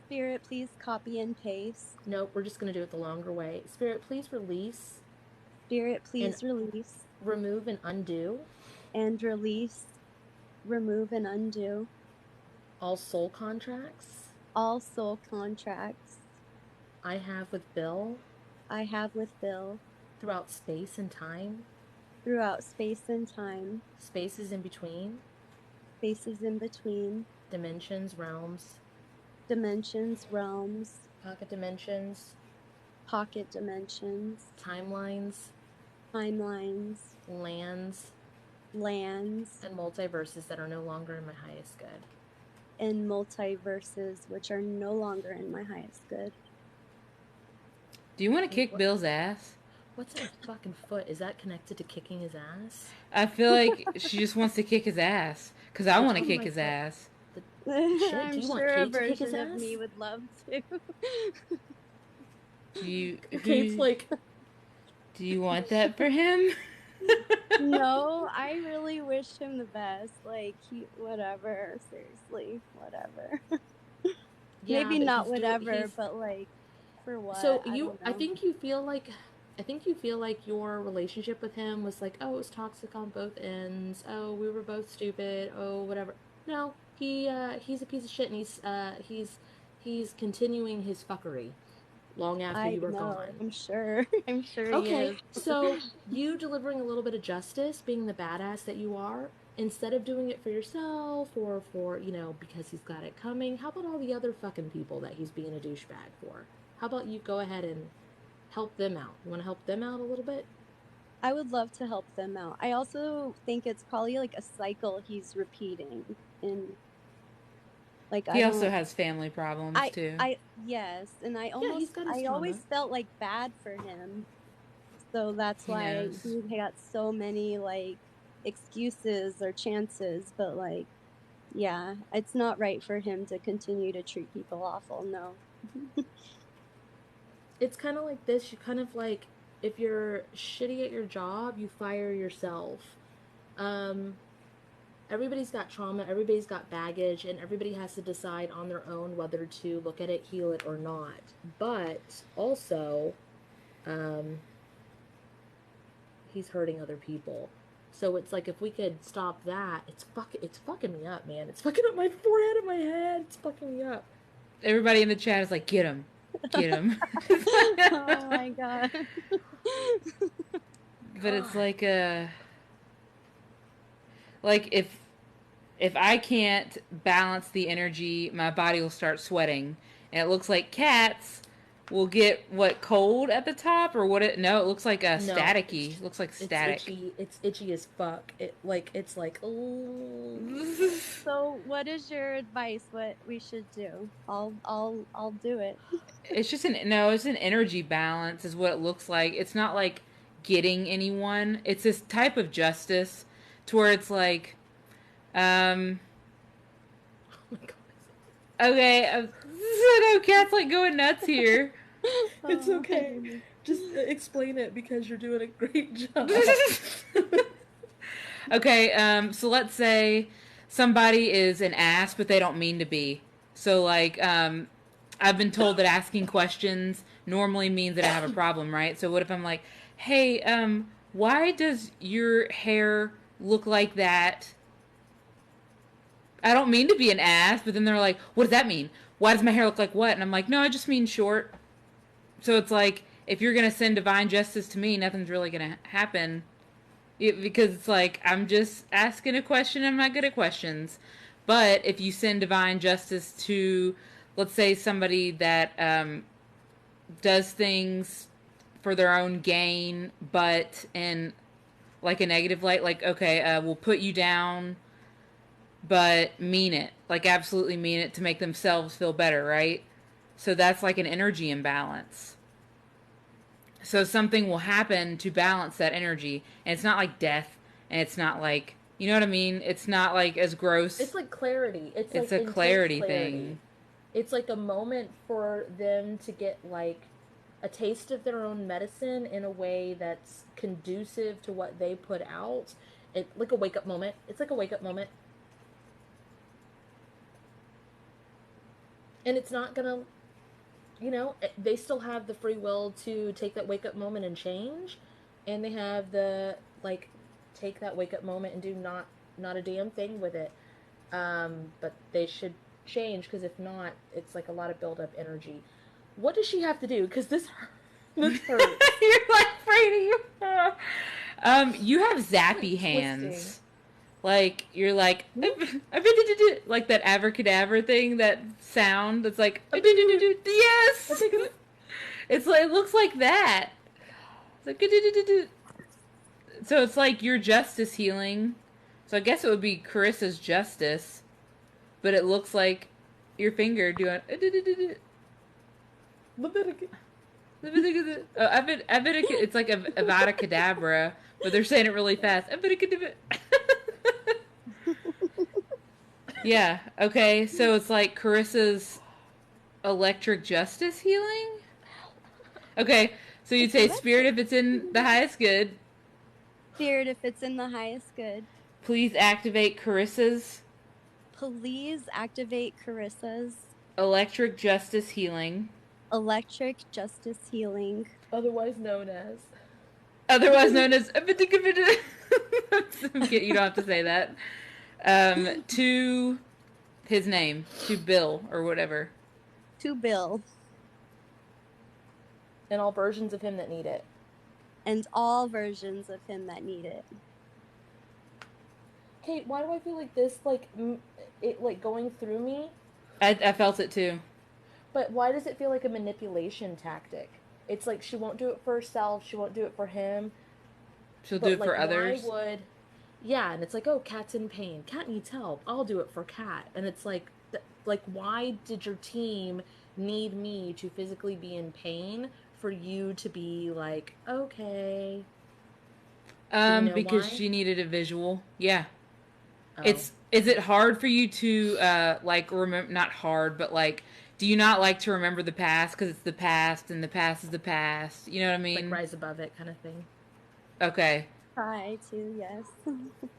Spirit, please copy and paste. Nope, we're just going to do it the longer way. Spirit, please release. Spirit, please release. Remove and undo. And release, remove and undo. All soul contracts. All soul contracts. I have with Bill. I have with Bill. Throughout space and time. Throughout space and time. Spaces in between. Spaces in between. Dimensions, realms. Dimensions, realms. Pocket dimensions. Pocket dimensions. Timelines. Timelines. Lands. Lands. And multiverses that are no longer in my highest good. And multiverses which are no longer in my highest good. Do you want to kick Bill's ass? What's her fucking foot? Is that connected to kicking his ass? I feel like she just wants to kick his ass. Because I want to kick his ass. I'm sure a version of me would love to. Kate's like... Do you want that for him? No, I really wish him the best. Like, whatever. Seriously, whatever. Yeah, maybe not whatever, but like, for what? So I think you feel like your relationship with him was like, oh, it was toxic on both ends. Oh, we were both stupid. Oh, whatever. No, he's a piece of shit, and he's continuing his fuckery long after you were gone. I'm sure. Okay, he is. So you delivering a little bit of justice, being the badass that you are, instead of doing it for yourself or for, because he's got it coming, how about all the other fucking people that he's being a douchebag for? How about you go ahead and help them out? You want to help them out a little bit? I would love to help them out. I also think it's probably like a cycle he's repeating. He also has family problems too. Yes, and I always felt like bad for him. So that's why he got so many like excuses or chances, but like, yeah, it's not right for him to continue to treat people awful. No. It's kind of like this. You kind of like, if you're shitty at your job, you fire yourself. Everybody's got trauma, everybody's got baggage, and everybody has to decide on their own whether to look at it, heal it, or not. But also, he's hurting other people. So it's like, if we could stop that, it's fucking me up, man. It's fucking up my forehead and my head. It's fucking me up. Everybody in the chat is like, get him. Get him. Oh my god. But it's like if I can't balance the energy, my body will start sweating, And it looks like cats will get what, cold at the top, or what? No, it looks like a No, staticky. It looks like it's static. itchy. It's itchy as fuck. It's like, oh. So, what is your advice? What we should do? I'll do it. It's just it's an energy balance is what it looks like. It's not like getting anyone. It's this type of justice to where it's like, um, Oh my god. okay, I know cat's like going nuts here. It's okay. Just explain it because you're doing a great job. Okay, so let's say somebody is an ass, but they don't mean to be. So, like, I've been told that asking questions normally means that I have a problem, right? So, what if I'm like, hey, why does your hair look like that? I don't mean to be an ass, but then they're like, what does that mean? Why does my hair look like what? And I'm like, no, I just mean short. So, it's like, if you're going to send divine justice to me, nothing's really going to happen. Because it's like, I'm just asking a question. I'm not good at questions. But if you send divine justice to, let's say, somebody that does things for their own gain, but in like a negative light, like, okay, we'll put you down, but mean it. Like, absolutely mean it to make themselves feel better, right? So that's like an energy imbalance. So something will happen to balance that energy. And it's not like death. And it's not like, you know what I mean? It's not like as gross. It's like clarity. It's like a intense clarity thing. It's like a moment for them to get like a taste of their own medicine in a way that's conducive to what they put out. It like a wake up moment. It's like a wake up moment. And it's not gonna, they still have the free will to take that wake up moment and change, and they have the like take that wake up moment and do not a damn thing with it. But they should change, because if not, it's like a lot of build up energy. What does she have to do? Because this hurts. You're like afraid of you. You have zappy hands. Twisting. Like, you're like, like that abracadabra thing, that sound that's like, yes! It's like, it looks like that. It's like, so it's like your justice healing. So I guess it would be Carissa's justice, but it looks like your finger doing. It's like Avada Kedavra, but they're saying it really fast. Yeah, okay, so it's like Carissa's electric justice healing? Okay, so you'd say spirit if it's in the highest good. Spirit if it's in the highest good. Please activate Carissa's. Please activate Carissa's. Electric justice healing. Electric justice healing. Otherwise known as. You don't have to say that. To his name. To Bill, or whatever. To Bill. And all versions of him that need it. And all versions of him that need it. Kate, why do I feel like this, like, it, like, going through me? I felt it too. But why does it feel like a manipulation tactic? It's like she won't do it for herself, she won't do it for him. She'll do it for others. Why would... Yeah, and it's like, oh, Cat's in pain. Cat needs help. I'll do it for Cat. And it's like, why did your team need me to physically be in pain for you to be like, okay? Because why? she needed a visual. Yeah. Oh. Is it hard for you to, like, remember, not hard, but, like, do you not like to remember the past because it's the past and the past is the past? You know what I mean? Like rise above it kind of thing. Okay. Try to, yes.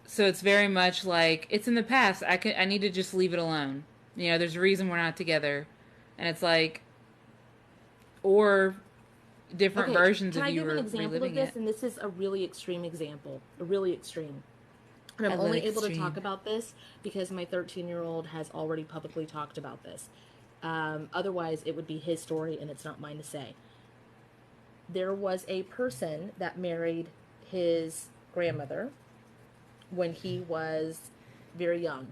So it's very much like, it's in the past. I need to just leave it alone. You know, there's a reason we're not together. And it's like, or different versions of you are reliving it. Can I give an example of this? And this is a really extreme example. A really extreme. And I'm only able to talk about this because my 13-year-old has already publicly talked about this. Otherwise, it would be his story, and it's not mine to say. There was a person that married his grandmother when he was very young.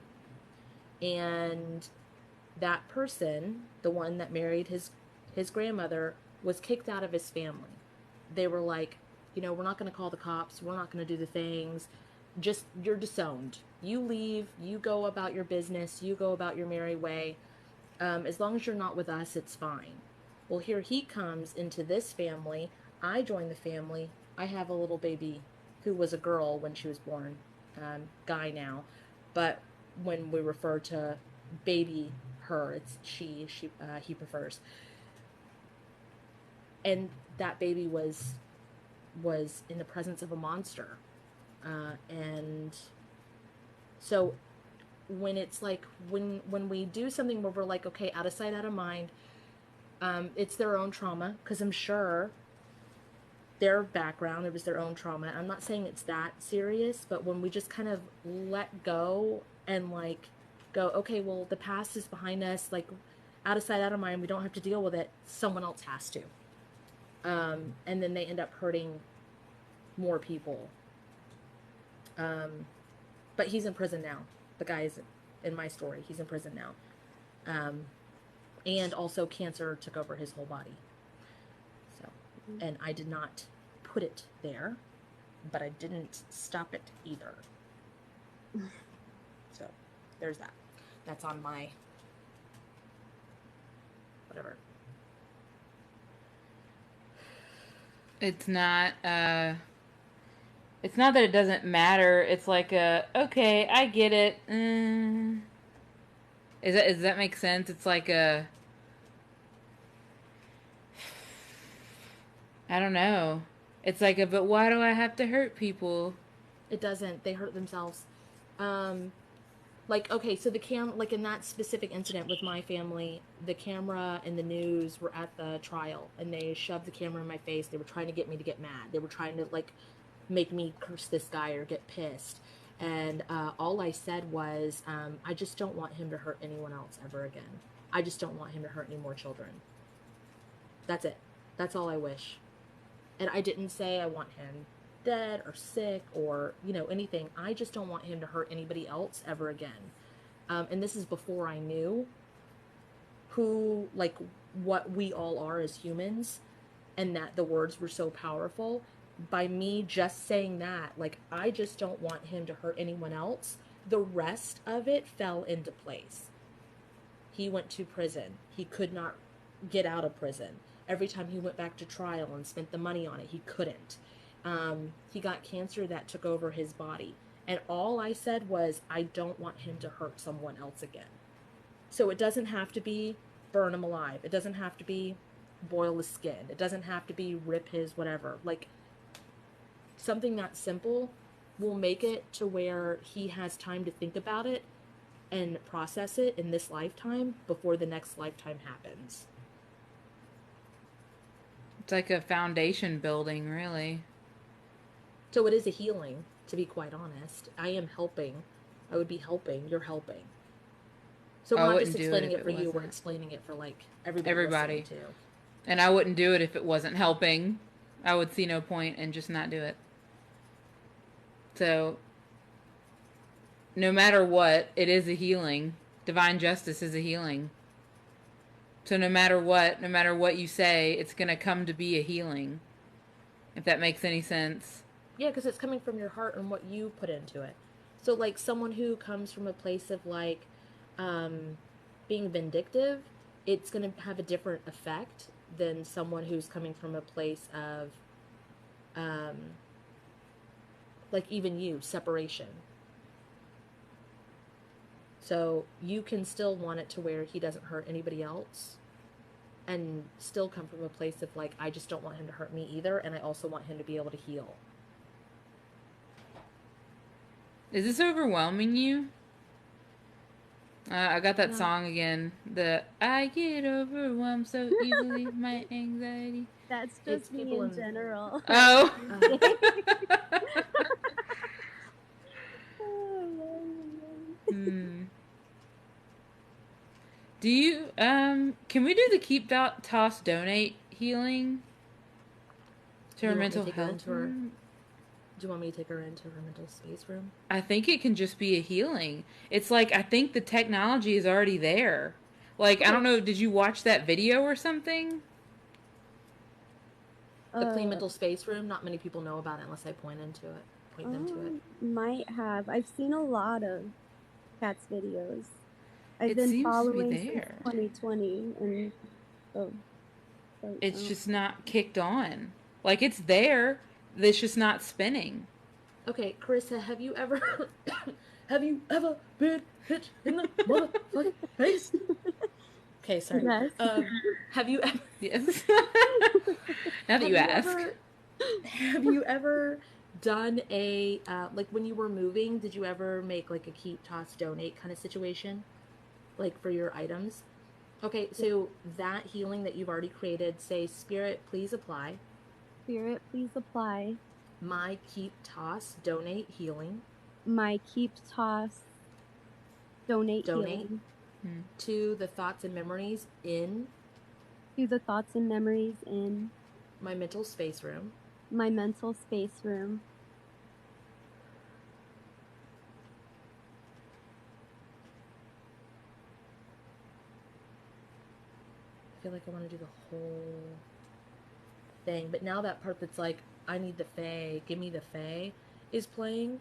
And that person, the one that married his grandmother, was kicked out of his family. They were like, we're not going to call the cops. We're not going to do the things. Just, you're disowned. You leave. You go about your business. You go about your merry way. As long as you're not with us, it's fine. Well, here he comes into this family. I join the family. I have a little baby who was a girl when she was born, guy now. But when we refer to baby her, it's she he prefers. And that baby was in the presence of a monster. And so when it's like, when we do something where we're like, okay, out of sight, out of mind, it's their own trauma, because I'm sure their background, it was their own trauma. I'm not saying it's that serious, but when we just kind of let go and like go, okay, well, the past is behind us, like out of sight, out of mind, we don't have to deal with it, someone else has to. And then they end up hurting more people. But he's in prison now. The guy is in my story. He's in prison now. And also cancer took over his whole body. So, and I did not put it there, but I didn't stop it either. So there's that. That's on my whatever. It's not that it doesn't matter. It's like okay, I get it. Does that make sense? It's like I don't know. It's like but why do I have to hurt people? It doesn't. They hurt themselves. Like, okay, so like in that specific incident with my family, the camera and the news were at the trial, and they shoved the camera in my face. They were trying to get me to get mad. They were trying to, like, make me curse this guy or get pissed. And all I said was, I just don't want him to hurt anyone else ever again. I just don't want him to hurt any more children. That's it. That's all I wish. And I didn't say I want him dead or sick or, anything. I just don't want him to hurt anybody else ever again. And this is before I knew who, like, what we all are as humans, and that the words were so powerful. By me just saying that, like, I just don't want him to hurt anyone else, the rest of it fell into place. He went to prison. He could not get out of prison. Every time he went back to trial and spent the money on it, he couldn't. He got cancer that took over his body. And all I said was, I don't want him to hurt someone else again. So it doesn't have to be burn him alive. It doesn't have to be boil his skin. It doesn't have to be rip his whatever. Like, something that simple will make it to where he has time to think about it and process it in this lifetime before the next lifetime happens. It's like a foundation building, really. So it is a healing, to be quite honest. I am helping. I would be helping. You're helping. So we're not just explaining it for you. We're explaining it for, like, everybody. Too. And I wouldn't do it if it wasn't helping. I would see no point and just not do it. So, no matter what, it is a healing. Divine justice is a healing. So no matter what you say, it's going to come to be a healing. If that makes any sense. Yeah, because it's coming from your heart and what you put into it. So, like, someone who comes from a place of, like, being vindictive, it's going to have a different effect than someone who's coming from a place of, like, even you, separation. So you can still want it to where he doesn't hurt anybody else, and still come from a place of, like, I just don't want him to hurt me either, and I also want him to be able to heal. Is this overwhelming you? I got that song again. The I get overwhelmed so easily, my anxiety. That's just me in general. Oh. Do you, can we do the keep, toss, donate healing to her mental health? Do you want me to take her into her mental space room? I think it can just be a healing. It's like, I think the technology is already there. Like, I don't know, did you watch that video or something? The Clean Mental Space Room. Not many people know about it unless I point them to it. Might have. I've seen a lot of Kat's videos. I've It been seems to be following since there. 2020, and It's just not kicked on. Like, it's there. It's just not spinning. Okay, Carissa, have you ever been hit in the motherfucking face? Okay, sorry. Yes. Have you ever? Yes. Now that you ask. Have you ever done a like when you were moving? Did you ever make like a keep, toss, donate kind of situation, like for your items? Okay, so that healing that you've already created, say, Spirit, please apply. Spirit, please apply. My keep, toss, donate healing. My keep, toss, donate healing. To the thoughts and memories in. To the thoughts and memories in. My mental space room. My mental space room. I feel like I want to do the whole thing, but now that part that's like, I need the Fae, give me the Fae, is playing.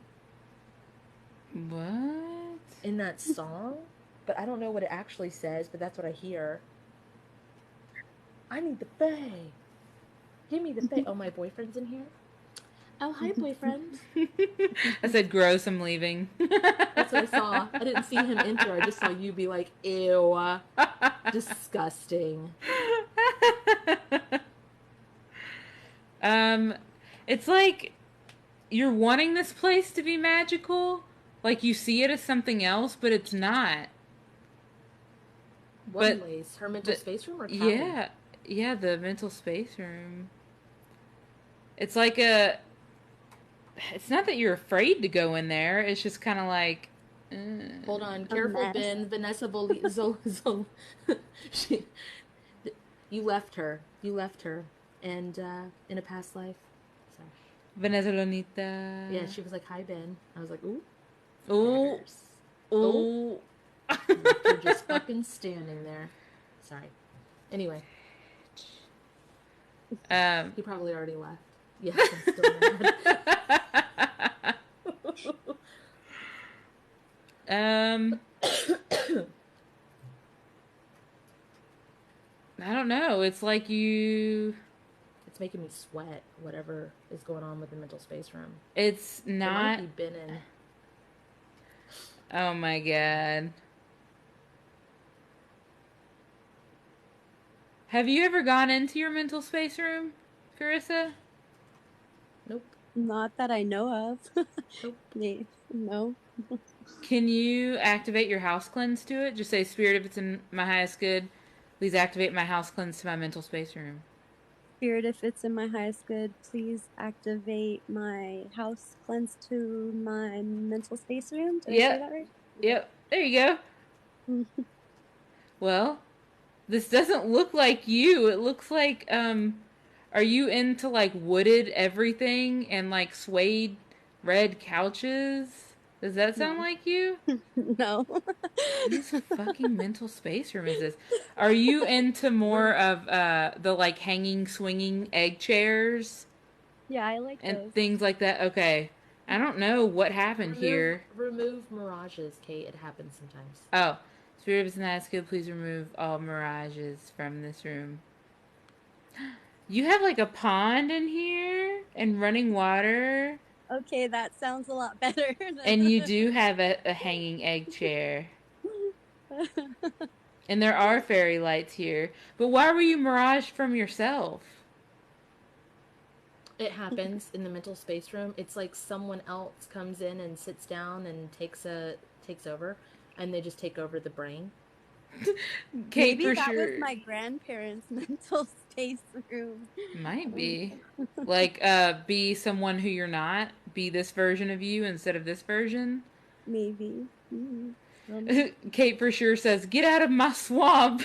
What? In that song, but I don't know what it actually says, but that's what I hear. I need the Fae. Give me the Fae. Oh, my boyfriend's in here? Oh, hi, boyfriend. I said, gross, I'm leaving. That's what I saw. I didn't see him enter. I just saw you be like, ew. Disgusting. It's like you're wanting this place to be magical. Like you see it as something else, but it's not. What place? Her mental space room or cabin? Yeah, the mental space room. It's like a... It's not that you're afraid to go in there. It's just kind of like... Hold on. Careful, Ben. Vanessa You left her. And in a past life. Sorry. Vanessa Lonita. Yeah, she was like, hi, Ben. I was like, ooh. Ooh. Ooh. You're just fucking standing there. Sorry. Anyway. He probably already left. Yeah, I'm still mad. I don't know. It's like you... It's making me sweat, whatever is going on with the mental space room. It's not... It might be been in. Oh my god. Have you ever gone into your mental space room, Carissa? Nope. Not that I know of. Nope. No. Can you activate your house cleanse to it? Just say, Spirit, if it's in my highest good, please activate my house cleanse to my mental space room. Spirit, if it's in my highest good, please activate my house cleanse to my mental space room. Did I say that right? Yep. There you go. Well, this doesn't look like you. It looks like, are you into, like, wooded everything and, like, suede red couches? Does that sound like you? No. Whose fucking mental space room is this? Are you into more of the like hanging, swinging egg chairs? Yeah, I like and those. Things like that. Okay, I don't know what happened here. Remove mirages, Kate. It happens sometimes. Oh, Spirit of is nice. Good. Please remove all mirages from this room. You have like a pond in here and running water. Okay, that sounds a lot better. And you do have a hanging egg chair. And there are fairy lights here. But why were you miraged from yourself? It happens in the mental space room. It's like someone else comes in and sits down and takes over, and they just take over the brain. Kate, maybe for that sure. was my grandparents' mental space room. Might be. Like, be someone who you're not. Be this version of you instead of this version. Maybe. Kate for sure says, "Get out of my swamp."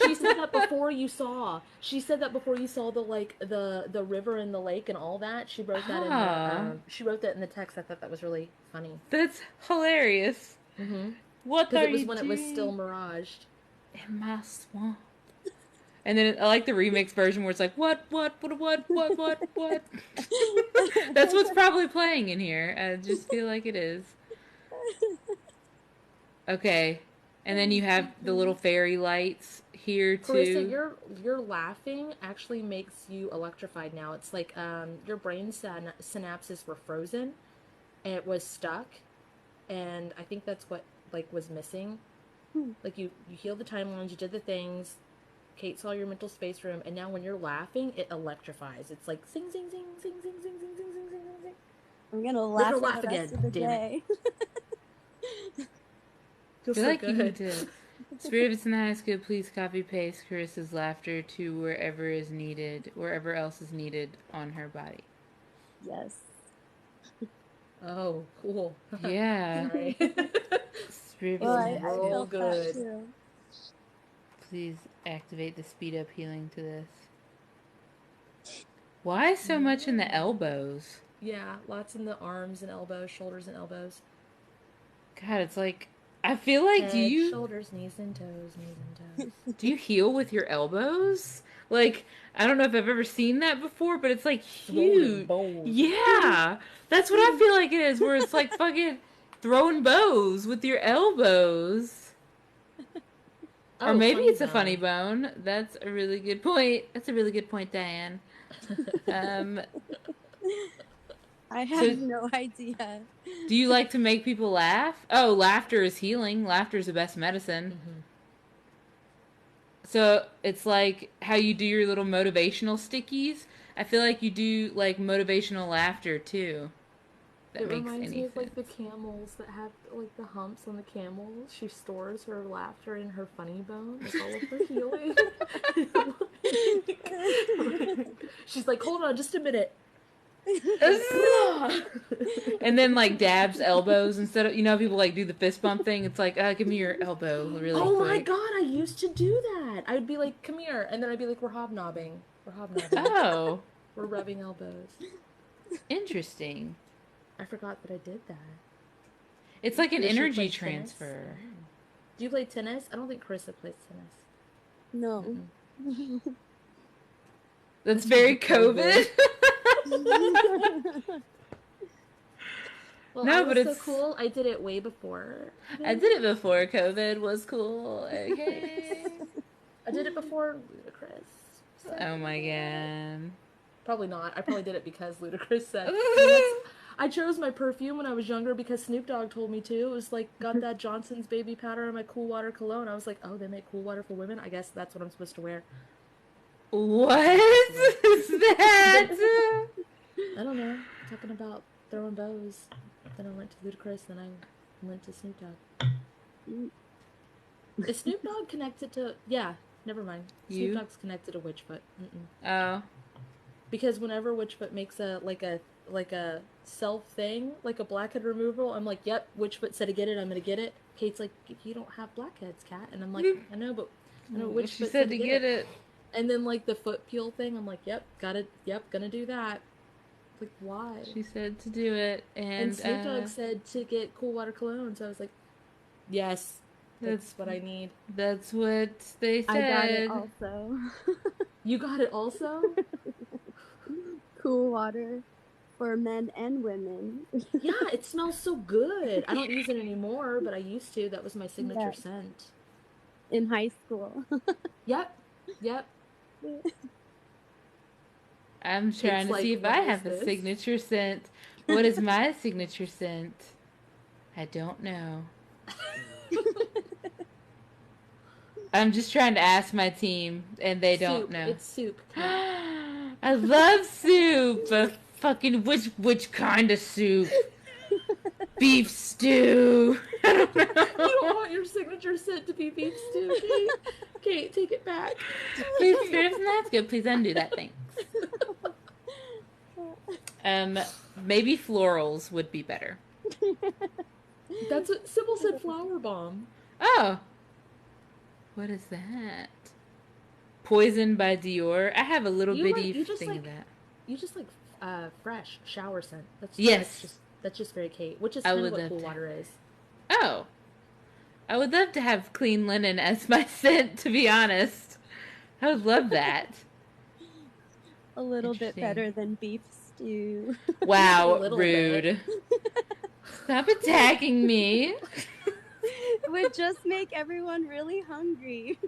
She said that before you saw. She said that before you saw the river and the lake and all that. She wrote that in the she wrote that in the text. I thought that was really funny. That's hilarious. Mm-hmm. What are you doing? Because it was when it was still miraged. in my swamp. And then I like the remix version where it's like, what? That's what's probably playing in here. I just feel like it is. Okay. And then you have the little fairy lights here too. Carissa, your laughing actually makes you electrified now. It's like your brain synapses were frozen and it was stuck, and I think that's what like was missing. Like you healed the timelines, you did the things. Kate saw your mental space room, and now when you're laughing, it electrifies. It's like sing, sing, sing, sing, sing, sing, sing, sing, sing, sing, sing. I'm gonna laugh, You're for gonna the laugh rest again. of the Damn day. Feels I feel so like good. you need to. Spirit of it's in the high school, please copy paste Carissa's laughter to wherever is needed, wherever else is needed on her body. Yes. Oh, cool. Yeah. Sorry. Spirit of Well, it's I in the high roll school. felt that good. too. Please activate the speed up healing to this. Why so much in the elbows? Yeah, lots in the arms and elbows, shoulders and elbows. God, it's like I feel like Head, shoulders, knees and toes, knees and toes. do you heal with your elbows? Like, I don't know if I've ever seen that before, but it's like huge. Yeah, that's what I feel like it is. Where it's like fucking throwing bows with your elbows. Oh, Or maybe funny it's a bone. funny bone. That's a really good point. That's a really good point, Diane. I have no idea. Do you like to make people laugh? Oh, laughter is healing. Laughter is the best medicine. Mm-hmm. So it's like how you do your little motivational stickies. I feel like you do like motivational laughter too. That It makes reminds any me of like sense. the camels that have like the humps on the camels. She stores her laughter in her funny bone. It's all of her healing. She's like, hold on, just a minute. And then like dabs elbows instead of, you know, people like do the fist bump thing. It's like, give me your elbow really Oh quick. my god, I used to do that. I would be like, come here, and then I'd be like, we're hobnobbing. Oh, We're rubbing elbows. interesting. I forgot that I did that. It's like an Does she energy play tennis? transfer. Do you play tennis? I don't think Carissa plays tennis. No. That's very COVID. Well, No, I but was so it's cool. I did it way before. I did it before COVID was cool. Okay. I did it before Ludacris. So. Oh my god. Probably not. I probably did it because Ludacris said. I chose my perfume when I was younger because Snoop Dogg told me to. It was like, got that Johnson's baby powder and my Cool Water cologne. I was like, oh, they make Cool Water for women? I guess that's what I'm supposed to wear. What is that? I don't know. Talking about throwing bows. Then I went to Ludacris, then I went to Snoop Dogg. Is Snoop Dogg connected to... Yeah, never mind. You? Snoop Dogg's connected to Witchfoot. Oh. Because whenever Witchfoot makes a self thing, like a blackhead removal, I'm like, yep, Witchfoot said to get it, I'm gonna get it. Kate's like, you don't have blackheads, Kat. And I'm like, I know, but Witchfoot She said to get it. And then like the foot peel thing, I'm like, yep, got it, yep, gonna do that. Like, why? She said to do it, and Snoop Dogg said to get Cool Water cologne, so I was like, yes, that's what I need. That's what they said. I got it also. You got it also? Cool Water for men and women. Yeah, it smells so good. I don't use it anymore, but I used to. That was my signature scent. In high school. Yep. I'm trying to see if I have a signature scent. What is my signature scent? I don't know. I'm just trying to ask my team, and they don't know. It's soup. I love soup. Fucking which kind of soup? Beef stew. I don't know. You don't want your signature scent to be beef stew, Kate. Kate, take it back. Please, that's good. Please undo that. Thanks. Maybe florals would be better. That's what Sybil said. Flower bomb. Oh, what is that? Poison by Dior. I have a little bitty thing of that. You just like fresh shower scent. That's yes. That's just very Kate, which is kind of what Cool Water is. Oh, I would love to have clean linen as my scent, to be honest. I would love that. A little bit Interesting. better than beef stew. A Wow, little rude. bit. Stop attacking me. It would just make everyone really hungry.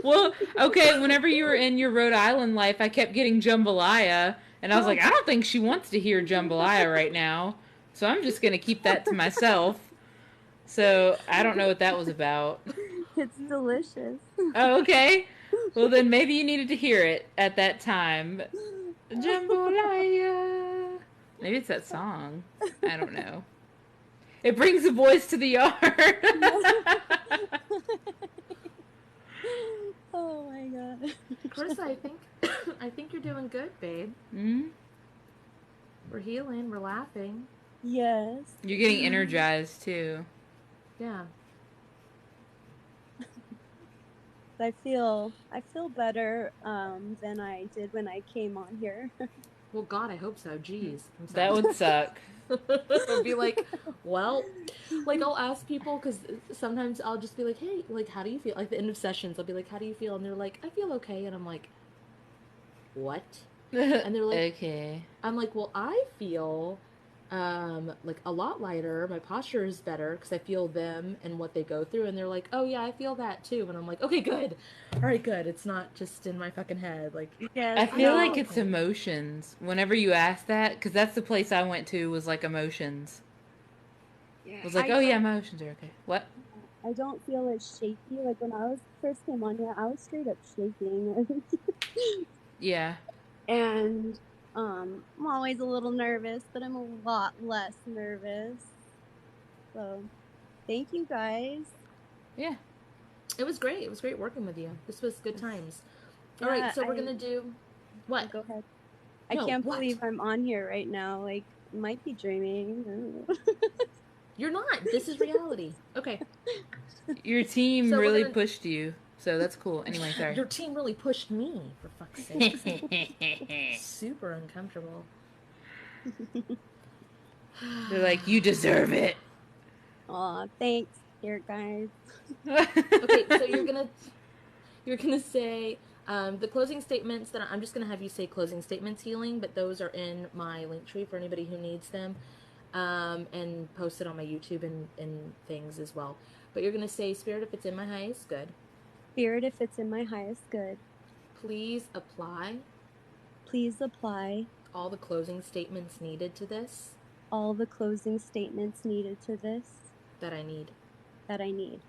Well, okay, whenever you were in your Rhode Island life, I kept getting jambalaya, and I was like, I don't think she wants to hear jambalaya right now, so I'm just going to keep that to myself. So I don't know what that was about. It's delicious. Oh, okay. Well, then maybe you needed to hear it at that time. Jambalaya. Maybe it's that song. I don't know. It brings the boys to the yard. Oh my god. Carissa, I think you're doing good, babe. Mm-hmm. We're healing, we're laughing. Yes. You're getting energized too. Yeah. I feel better than I did when I came on here. Well, God, I hope so. Jeez. That would suck. I'll be like, well, like I'll ask people because sometimes I'll just be like, hey, like, how do you feel? Like the end of sessions, I'll be like, how do you feel? And they're like, I feel okay. And I'm like, what? And they're like, okay. I'm like, well, I feel like a lot lighter. My posture is better because I feel them and what they go through. And they're like, oh yeah, I feel that too. And I'm like, okay, good. All right, good. It's not just in my fucking head. Like, Yes, I feel like okay. it's emotions. Whenever you ask that, because that's the place I went to was like emotions. Yeah. It was like, oh yeah, emotions are okay. What? I don't feel as shaky. Like when I first came on here, I was straight up shaking. Yeah. And I'm always a little nervous, but I'm a lot less nervous. So thank you guys. Yeah. It was great. It was great working with you. This was good times. All right, so we're going to do what? Go ahead. No, I can't what? believe I'm on here right now. Like, might be dreaming. You're not. This is reality. Okay. Your team So really pushed you. So that's cool. Anyway, sorry. Your team really pushed me, for fuck's sake. Super uncomfortable. They're like, you deserve it. Aw, thanks, here guys. Okay, so you're gonna say the closing statements that I'm just gonna have you say closing statements healing, but those are in my link tree for anybody who needs them, and post it on my YouTube and things as well. But you're gonna say, Spirit, if it's in my highest good. Spirit, if it's in my highest good. Please apply. Please apply. All the closing statements needed to this. All the closing statements needed to this. That I need. That I need.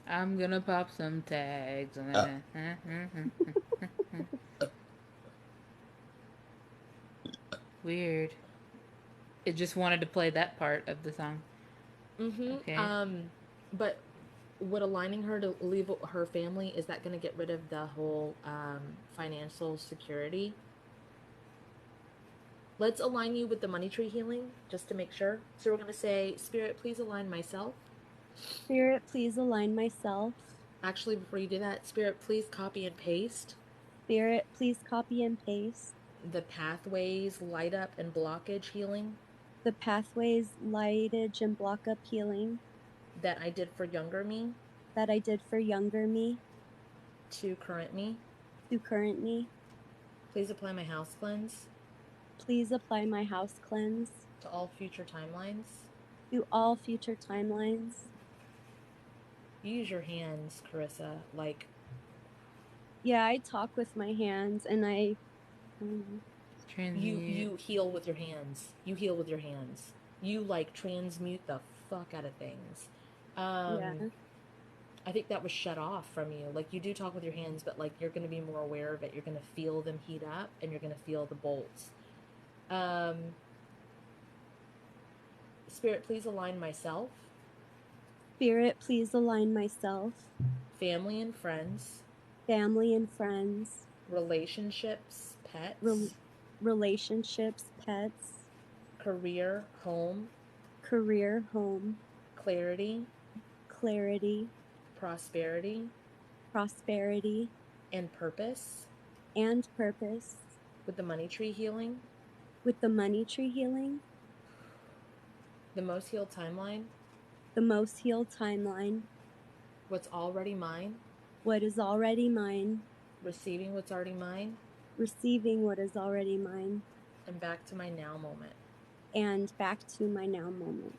I'm gonna pop some tags. Weird. It just wanted to play that part of the song. Mm-hmm. Okay. But would aligning her to leave her family, is that going to get rid of the whole financial security? Let's align you with the money tree healing, just to make sure. So we're going to say, Spirit, please align myself. Spirit, please align myself. Actually, before you do that, Spirit, please copy and paste. Spirit, please copy and paste. The pathways, light up, and blockage healing. The pathways, lightage, and block up healing. That I did for younger me. That I did for younger me. To current me. To current me. Please apply my house cleanse. Please apply my house cleanse. To all future timelines. To all future timelines. Use your hands, Carissa. Like, yeah, I talk with my hands, and I you heal with your hands. You heal with your hands. You like transmute the fuck out of things. Yeah. I think that was shut off from you. Like, you do talk with your hands, but like you're going to be more aware of it. You're going to feel them heat up, and you're going to feel the bolts. Spirit, please align myself. Spirit, please align myself. Family and friends. Family and friends. Relationships, pets. Relationships, pets. Career, home. Career, home. Clarity. Clarity. Prosperity. Prosperity. And purpose. And purpose. With the money tree healing. With the money tree healing. The most healed timeline. The most healed timeline. What's already mine. What is already mine. Receiving what's already mine. Receiving what is already mine. And back to my now moment. And back to my now moment.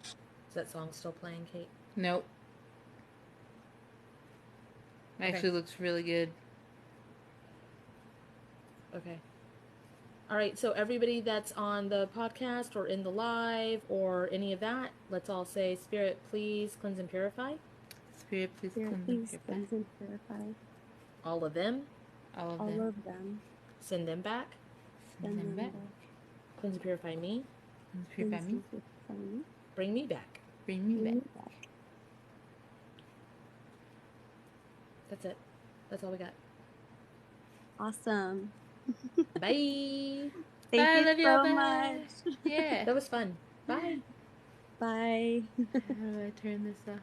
Is that song still playing, Kate? Nope. Actually looks really good. Okay. All right, so everybody that's on the podcast or in the live or any of that, let's all say, Spirit, please cleanse and purify. Spirit, please Spirit, cleanse please and cleanse and purify. All of them. All of All them. of them. Send them back. Send them back. Cleanse and purify me. Cleanse, purify me. Cleanse and purify me. Bring me back. Bring me Bring back. me back. That's it. That's all we got. Awesome. Bye. Thank Bye, you love you, so bye. much. Yeah. That was fun. Bye. Bye. How do I turn this off?